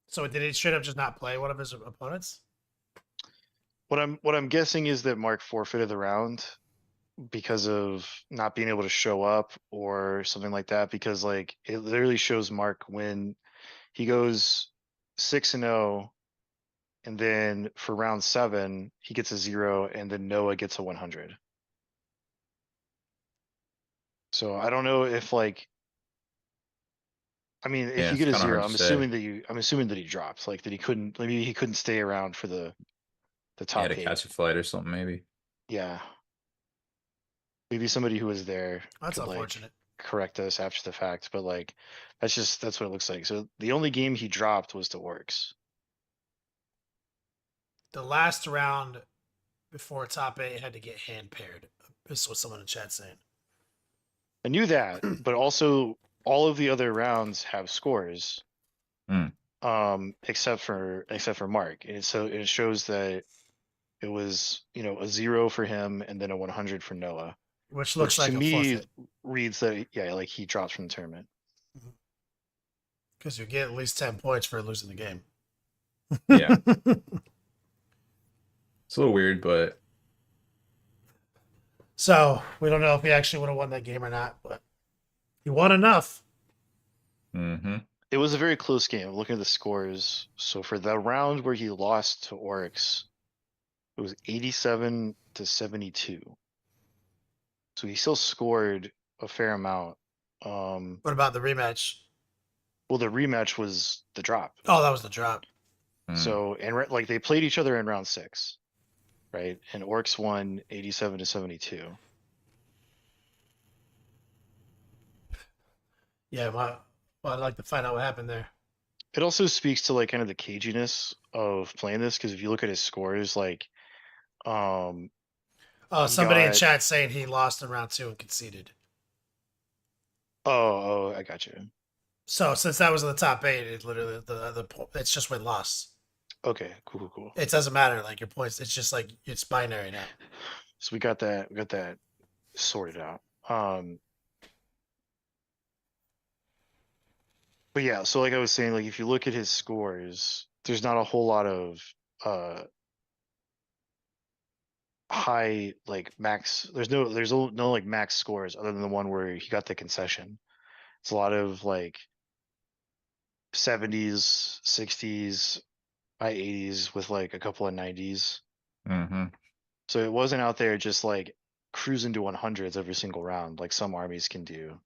So did he straight up just not play one of his opponents? What I'm guessing is that Mark forfeited the round because of not being able to show up or something like that, because like it literally shows Mark when he goes 6-0, and then for round 7 he gets a 0, and then Noah gets a 100. So I don't know if like, I mean, if you get a 0, I'm assuming that he dropped, like that he couldn't stay around for the top 8. He had to catch a flight or something, maybe. Yeah. Maybe somebody who was there. That's unfortunate. correct us after the fact, but like that's what it looks like. So the only game he dropped was to Orcs. The last round before top 8 had to get hand paired. This is what someone in chat saying. I knew that, but also all of the other rounds have scores. Hmm. Except for Mark. And so it shows that it was, a 0 for him and then a 100 for Noah. Which looks Which like to a me forfeit. reads that like he dropped from the tournament. Because you get at least 10 points for losing the game. Yeah. It's a little weird, but So we don't know if he actually would have won that game or not, but he won enough. It was a very close game. Looking at the scores, so for the round where he lost to Oryx, it was 87 to 72. So he still scored a fair amount. What about the rematch? Well, the rematch was the drop. Oh, that was the drop. So and like they played each other in round 6, right? And Orcs won 87 to 72. Yeah, well, I'd like to find out what happened there. It also speaks to like kind of the caginess of playing this, because if you look at his scores, like Oh, he somebody in got- chat saying he lost in round 2 and conceded. oh, I got you. So since that was in the top 8, it literally it's just win loss. Okay, cool. It doesn't matter like your points. It's just like it's binary now. So we got that sorted out. But yeah, so like I was saying, like if you look at his scores, there's not a whole lot of high like max. There's no like max scores other than the one where he got the concession. It's a lot of like 70s, 60s, high 80s with like a couple of 90s. So it wasn't out there just like cruising to 100s every single round like some armies can do.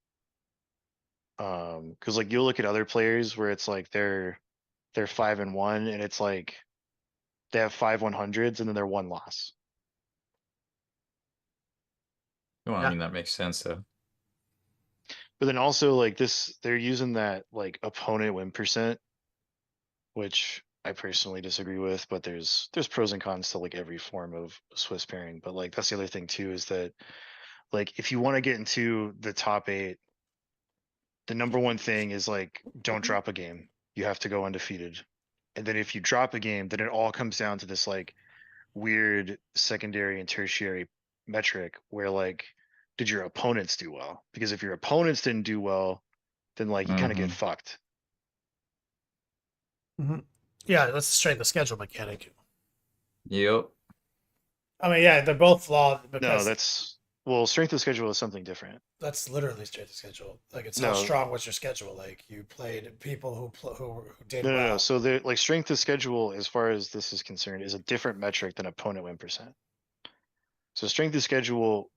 Because like you'll look at other players where it's like they're 5-1 and it's like they have 5 100s and then they're 1 loss. Well, Yeah. I mean, that makes sense though. But then also like this, they're using that like opponent win percent, which I personally disagree with, but there's pros and cons to like every form of Swiss pairing. But like that's the other thing too, is that like if you want to get into the top 8, the number one thing is like don't drop a game. You have to go undefeated. And then if you drop a game, then it all comes down to this like weird secondary and tertiary metric where like did your opponents do well? Because if your opponents didn't do well, then like you kind of get fucked. Yeah, that's the strength of schedule mechanic. Yep. I mean, yeah, they're both flawed because No, that's well, strength of schedule is something different. that's literally strength of schedule. Like it's No. how strong was your schedule. Like you played people who did No. well. So the like strength of schedule, as far as this is concerned, is a different metric than opponent win percent. So strength of schedule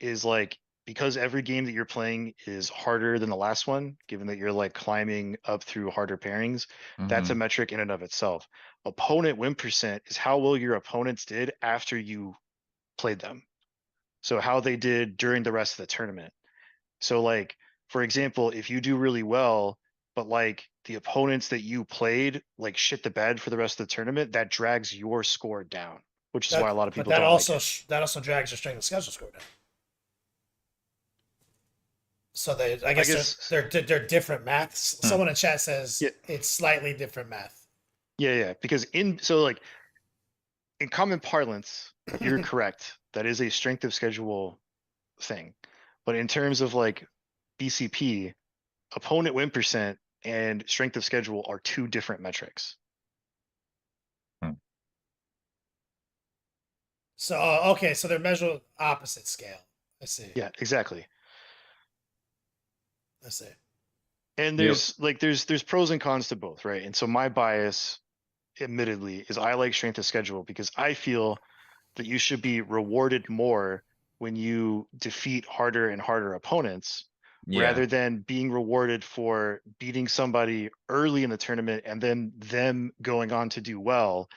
is like because every game that you're playing is harder than the last one, given that you're like climbing up through harder pairings, that's a metric in and of itself. Opponent win percent is how well your opponents did after you played them. So how they did during the rest of the tournament. So like, for example, if you do really well, but like the opponents that you played like shit the bed for the rest of the tournament, that drags your score down, which is why a lot of people But that don't also like it. that also drags your strength of schedule score down. So I guess they're different maths. Someone in chat says it's slightly different math. Yeah. Because in common parlance, you're correct. That is a strength of schedule thing. But in terms of like BCP, opponent win percent and strength of schedule are 2 different metrics. So okay, so they're measured opposite scale. I see. Yeah, exactly. I see. And there's there's pros and cons to both, right? And so my bias, admittedly, is I like strength of schedule because I feel that you should be rewarded more when you defeat harder and harder opponents rather than being rewarded for beating somebody early in the tournament and then them going on to do well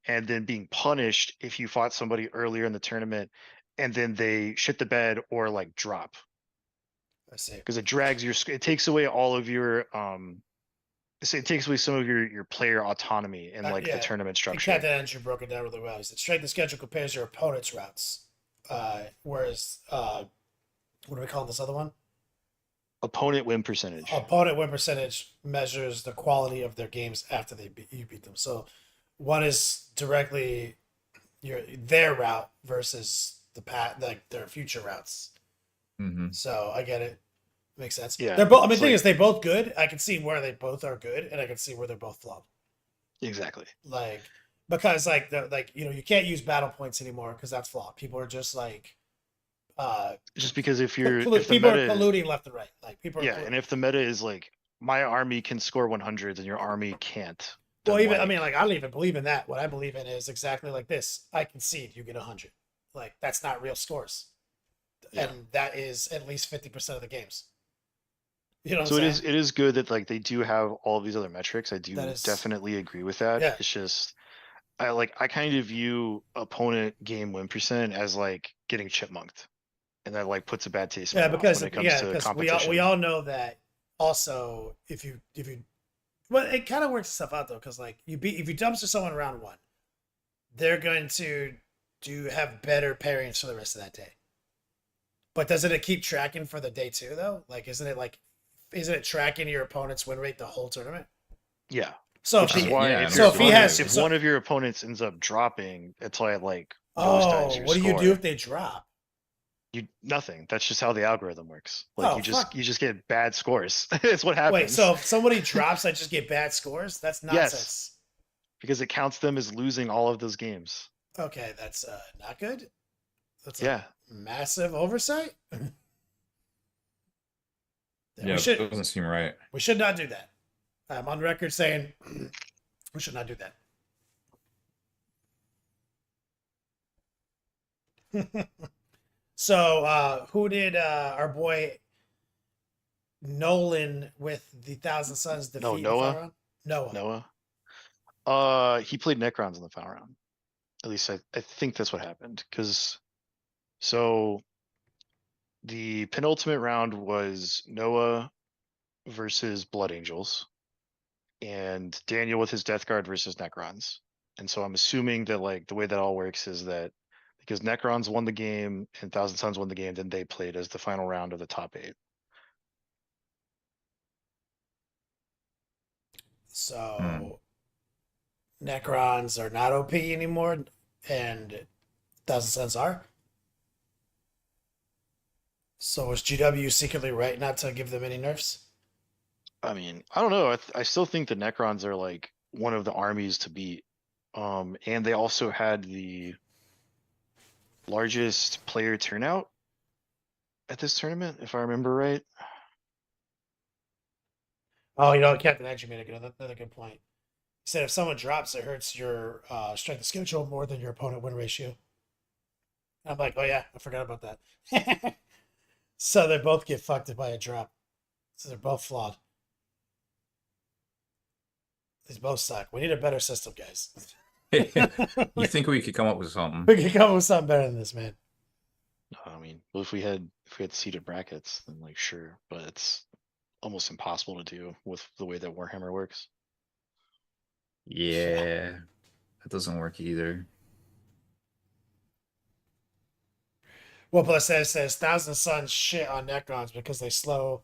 and then being punished if you fought somebody earlier in the tournament and then they shit the bed or like drop. I see. because it drags your it takes away all of your it takes away some of your player autonomy and like the tournament And structure. Captain Andrew broke it down really well. He said strength of schedule compares your opponent's routes. Whereas what do we call this other one? Opponent win percentage. Opponent win percentage measures the quality of their games after you beat them. So one is directly their route versus like their future routes. Mm-hmm. So I get it. Makes sense. Yeah. They're both. I mean, the thing is, they both good. I can see where they both are good, and I can see where they're both flawed. Exactly. Like because you can't use battle points anymore because that's flawed. People are just like just because if you're if people the meta, are colluding left and right. Like people are and if the meta is like my army can score 100s and your army can't. Well, even I mean, like I don't even believe in that. What I believe in is exactly like this. I concede, you get 100. Like that's not real scores, and that is at least 50% of the games. You know. So it is good that like they do have all of these other metrics. I do definitely agree with that. Yeah. It's just I kind of view opponent game win percent as like getting chipmunked, and that like puts a bad taste in my mouth when it comes to competition. we all know that. Also, if you well, it kind of works itself out though, because like if you dumpster someone round one, they're going to have better pairings for the rest of that day. But doesn't it keep tracking for the day two though? Like, isn't it tracking your opponent's win rate the whole tournament? Yeah. So if one of your opponents ends up dropping, it's like what do you do if they drop? Nothing. That's just how the algorithm works. Like you just get bad scores. It's what happens. Wait, so if somebody drops, I just get bad scores? That's nonsense. Yes, because it counts them as losing all of those games. Okay, that's not good. That's a massive oversight. Yeah, it doesn't seem right. We should not do that. I'm on record saying we should not do that. So, who did our boy Nolan with the Thousand Suns defeat? Noah. Noah. He played Necrons in the final round. At least I think that's what happened. So the penultimate round was Noah versus Blood Angels, and Daniel with his Death Guard versus Necrons. And so I'm assuming that like the way that all works is that because Necrons won the game and Thousand Suns won the game, then they played as the final round of the top 8. So Necrons are not OP anymore, and Thousand Suns are. So was GW secretly right not to give them any nerfs? I mean, I don't know. I still think the Necrons are like one of the armies to beat. And they also had the largest player turnout at this tournament, if I remember right. Oh, Captain Andrew made another good point. He said if someone drops, it hurts your strength of schedule more than your opponent win ratio. And I'm like, oh yeah, I forgot about that. So they both get fucked by a drop. So they're both flawed. These both suck. We need a better system, guys. You think we could come up with something? We could come up with something better than this, man. I mean, well, if we had seeded brackets, then like sure, but it's almost impossible to do with the way that Warhammer works. Yeah, that doesn't work either. Well, plus it says Thousand Suns shit on Necrons because they slow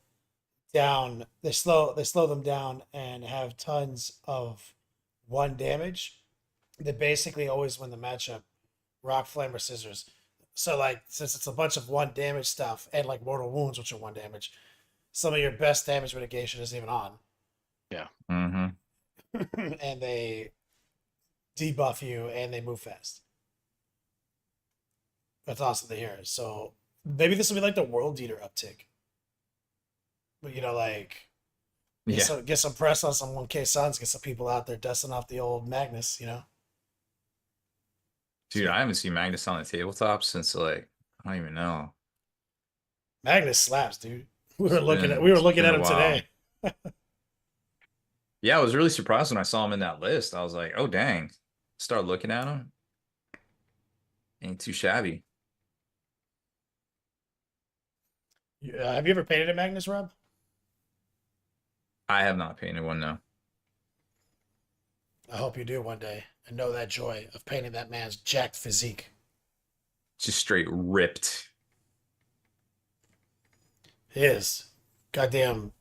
down. They slow them down and have tons of 1 damage. They basically always win the matchup, rock, flame, or scissors. So like since it's a bunch of 1 damage stuff and like mortal wounds, which are 1 damage, some of your best damage mitigation isn't even on. Yeah. Mm-hmm. And they debuff you and they move fast. That's awesome to hear. So maybe this will be like the World Eater uptick. But like get some press on some 1K Suns, get some people out there dusting off the old Magnus, Dude, I haven't seen Magnus on the tabletop since like I don't even know. Magnus slaps, dude. We were looking at him today. Yeah, I was really surprised when I saw him in that list. I was like, oh dang. Start looking at him. Ain't too shabby. Have you ever painted a Magnus, Rob? I have not painted one, no. I hope you do one day and know that joy of painting that man's jacked physique. Just straight ripped. He is. Goddamn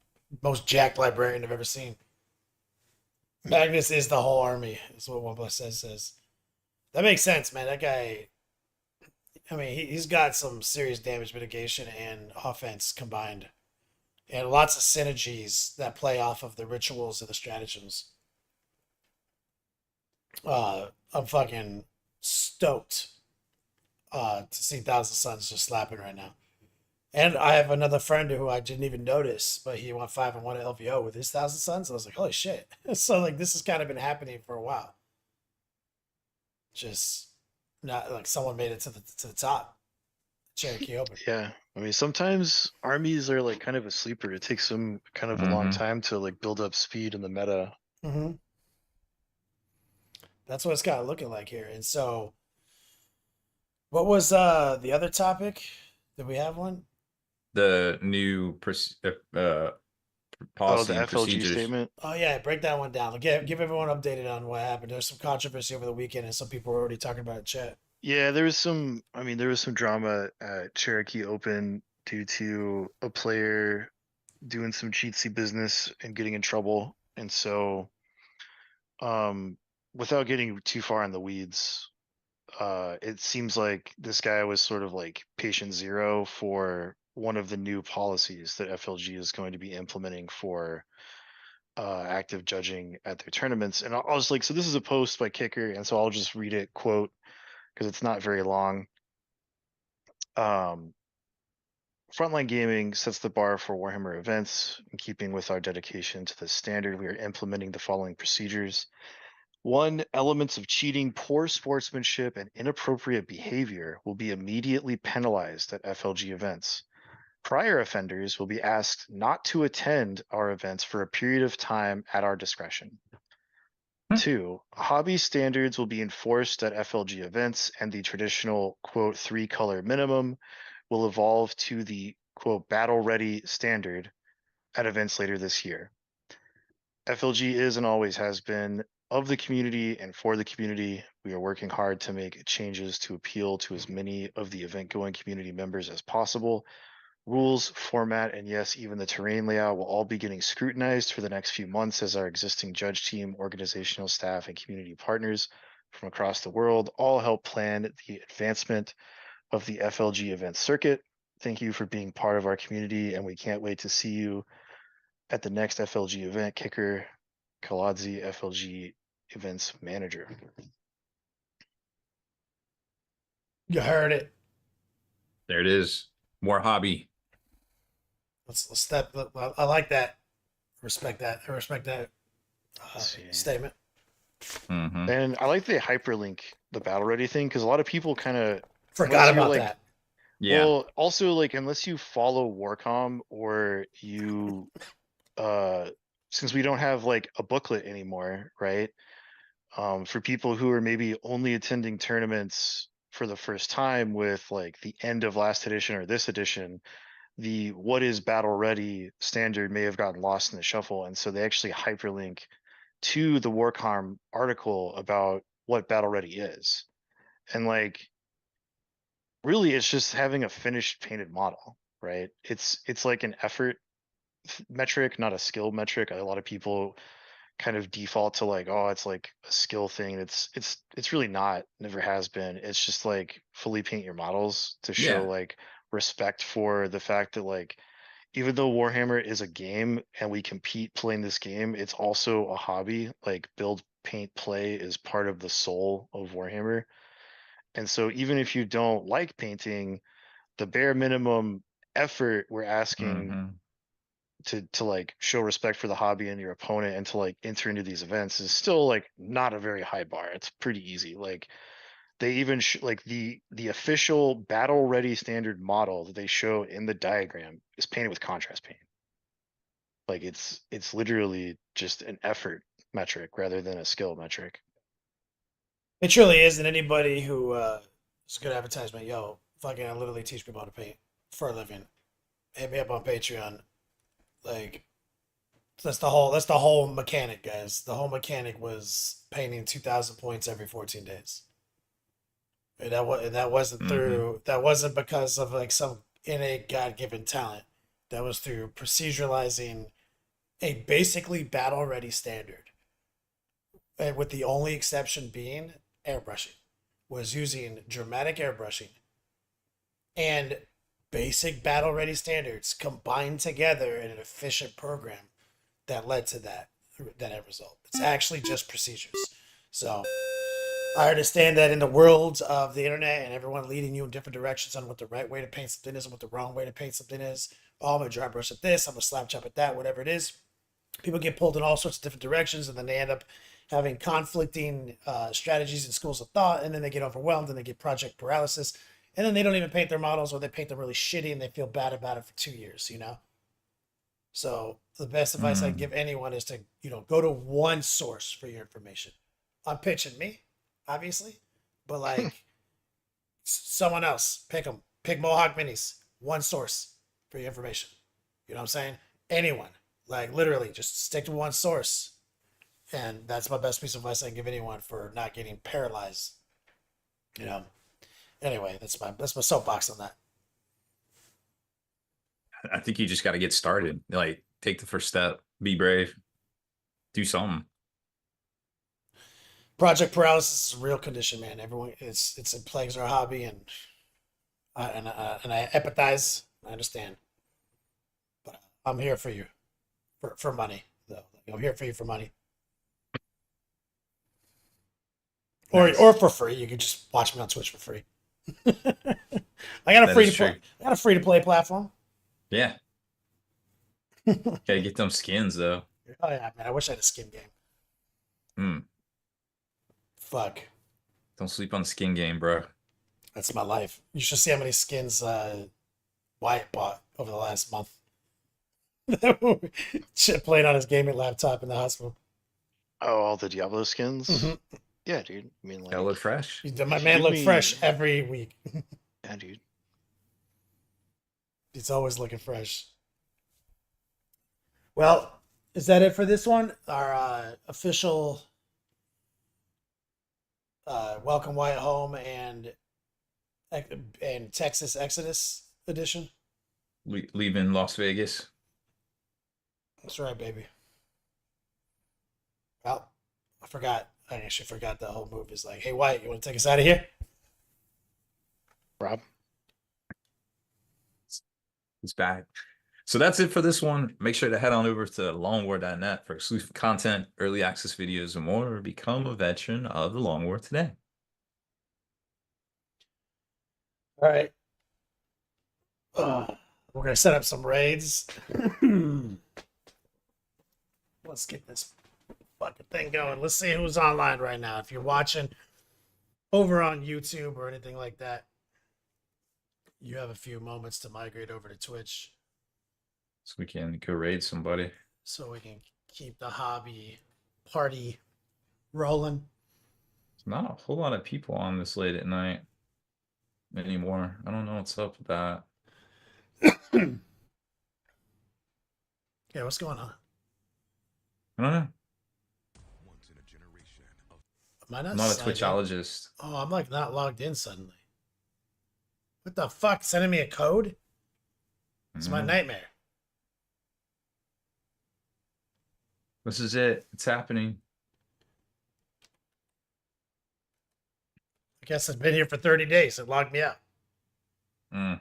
most jacked librarian I've ever seen. Magnus is the whole army, is what One Plus says. That makes sense, man. That guy, I mean, he's got some serious damage mitigation and offense combined, and lots of synergies that play off of the rituals and the stratagems. I'm fucking stoked to see Thousand Suns just slapping right now. And I have another friend who I didn't even notice, but he went 5-1 at LVO with his Thousand Suns. I was like, holy shit. So like this has kind of been happening for a while. Just not like someone made it to the top. Cherokee Open. Yeah, I mean, sometimes armies are like kind of a sleeper. It takes them kind of a long time to like build up speed in the meta. Mm-hmm. That's what it's kind of looking like here. And so, what was the other topic? Did we have one? The new Oh, policy the and FLG procedures. statement. Oh yeah, break that one down. Give everyone updated on what happened. There's some controversy over the weekend, and some people were already talking about it in chat. Yeah, there was some. I mean, there was some drama at Cherokee Open due to a player doing some cheatsy business and getting in trouble. And so, um, without getting too far in the weeds, it seems like this guy was sort of like patient zero for one of the new policies that FLG is going to be implementing for active judging at their tournaments. And I was like, so this is a post by Kicker, and so I'll just read it quote because it's not very long. Um, Frontline Gaming sets the bar for Warhammer events. In keeping with our dedication to this standard, we are implementing the following procedures. 1. Elements of cheating, poor sportsmanship, and inappropriate behavior will be immediately penalized at FLG events. Prior offenders will be asked not to attend our events for a period of time at our discretion. 2. Hobby standards will be enforced at FLG events, and the traditional, quote, 3-color minimum will evolve to the, quote, battle-ready standard at events later this year. FLG is and always has been of the community and for the community. We are working hard to make changes to appeal to as many of the event-going community members as possible. Rules, format, and yes, even the terrain layout will all be getting scrutinized for the next few months as our existing judge team, organizational staff, and community partners from across the world all help plan the advancement of the FLG event circuit. Thank you for being part of our community, and we can't wait to see you at the next FLG event. Kicker Kaladzi, FLG events manager. You heard it. There it is. More hobby. Let's step. I like that. Respect that. I respect that statement. Mm-hmm. And I like the hyperlink the battle ready thing because a lot of people kind of Forgot about like, that. Yeah. well, also like unless you follow Warcom or you since we don't have like a booklet anymore, right? For people who are maybe only attending tournaments for the first time with like the end of last edition or this edition, the what is battle ready standard may have gotten lost in the shuffle, and so they actually hyperlink to the Warcom article about what battle ready is. And like really it's just having a finished painted model, right? It's like an effort metric, not a skill metric. A lot of people kind of default to like, oh, it's like a skill thing. It's really not, never has been. It's just like fully paint your models to show Yeah. like respect for the fact that like even though Warhammer is a game and we compete playing this game, it's also a hobby. Like build, paint, play is part of the soul of Warhammer. And so even if you don't like painting, the bare minimum effort we're asking Mm-hmm. to like show respect for the hobby and your opponent and to like enter into these events is still like not a very high bar. It's pretty easy. Like they even like the official battle ready standard model that they show in the diagram is painted with contrast paint. Like it's literally just an effort metric rather than a skill metric. It truly is, and anybody who is a good advertisement, yo, fucking, I literally teach people how to paint for a living. hit me up on Patreon. Like that's the whole mechanic, guys. The whole mechanic was painting 2,000 points every 14 days. Mm-hmm. That wasn't because of like some innate God given talent. That was through proceduralizing a basically battle ready standard. And with the only exception being airbrushing. Was using dramatic airbrushing and basic battle ready standards combined together in an efficient program that led to that end result. It's actually just procedures. So I understand that in the world of the internet and everyone leading you in different directions on what the right way to paint something is and what the wrong way to paint something is. Oh, I'm gonna dry brush at this, I'm gonna slap chop at that, whatever it is. People get pulled in all sorts of different directions, and then they end up having conflicting strategies and schools of thought, and then they get overwhelmed and they get project paralysis, and then they don't even paint their models, or they paint them really shitty and they feel bad about it for 2 years. So the best advice I can Mm. give anyone is to go to one source for your information. I'm pitching me, obviously, but like someone else, pick Mohawk Minis, one source for your information. You know what I'm saying? Anyone, like literally, just stick to one source, and that's my best piece of advice I can give anyone for not getting paralyzed. You know. Anyway, that's my soapbox on that. I think you just got to get started. Like, take the first step. Be brave. Do something. Project paralysis is a real condition, man. Everyone, it plagues our hobby, and I empathize. I understand, but I'm here for you, for money though. I'm here for you for money, or Nice. for free. You can just watch me on Twitch for free. I got a That free is to play. true. I got a free to play platform. Yeah. Oh Gotta get them skins though. yeah, man. I wish I had a skin game. Mm. Fuck, Don't sleep on the skin game, bro. that's my life. You should see how many skins Wyatt bought over the last month. Shit played on his gaming laptop in the hospital. Oh, all the Diablo skins. Mm-hmm. Yeah, dude. I mean, Gotta look like, fresh. My if you man give look fresh me, every week. yeah, dude. He's always looking fresh. Well, is that it for this one? Our official Welcome Wyatt Home and Texas Exodus edition. Leaving Las Vegas. That's right, baby. Well, I forgot. I actually forgot the whole move is like, hey, Wyatt, you want to take us out of here? Rob. It's back. So that's it for this one. Make sure to head on over to longwar.net for exclusive content, early access videos, and more. Become a veteran of the Long War today. All right. We're gonna set up some raids. Let's get this fucking thing going. Let's see who's online right now. If you're watching over on YouTube or anything like that, you have a few moments to migrate over to Twitch So we can go raid somebody. so we can keep the hobby party rolling. There's not a whole lot of people on this late at night anymore. I don't know what's up with that. Yeah, what's going on? I don't know. Am I not I'm not a signed in? Twitchologist. Oh, I'm like not logged in suddenly. What the fuck? Sending me a code? It's my Mhm. nightmare. This is it. It's happening. I guess I've been here for 30 days. It logged me out. Mm.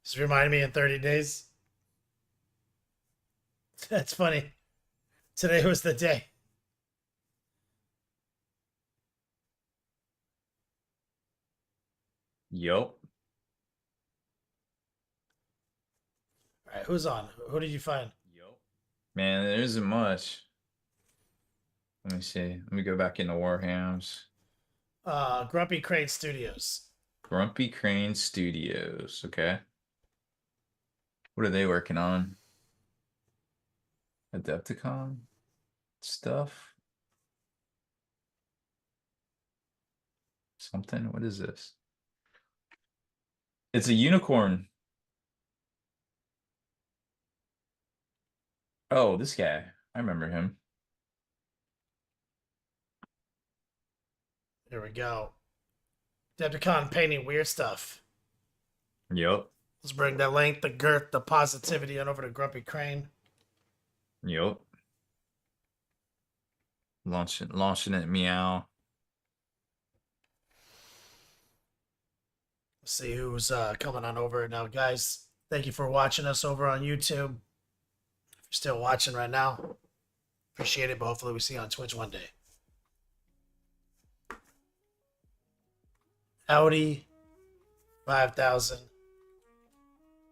Just remind me in 30 days. That's funny. Today was the day. Yup. All right, who's on? Who did you find? Yup. Man, there isn't much. Let me see. Let me go back into Warhams. Grumpy Crane Studios. Grumpy Crane Studios. Okay. What are they working on? Adepticon stuff? Something? What is this? It's a unicorn. Oh, this guy. I remember him. Here we go. Adepticon painting weird stuff. Yup. Let's bring the length, the girth, the positivity on over to Grumpy Crane. Yup. Launching it, meow. Let's see who's coming on over now, guys. Thank you for watching us over on YouTube. If you're still watching right now, appreciate it. But hopefully, we see you on Twitch one day. Audi 5000.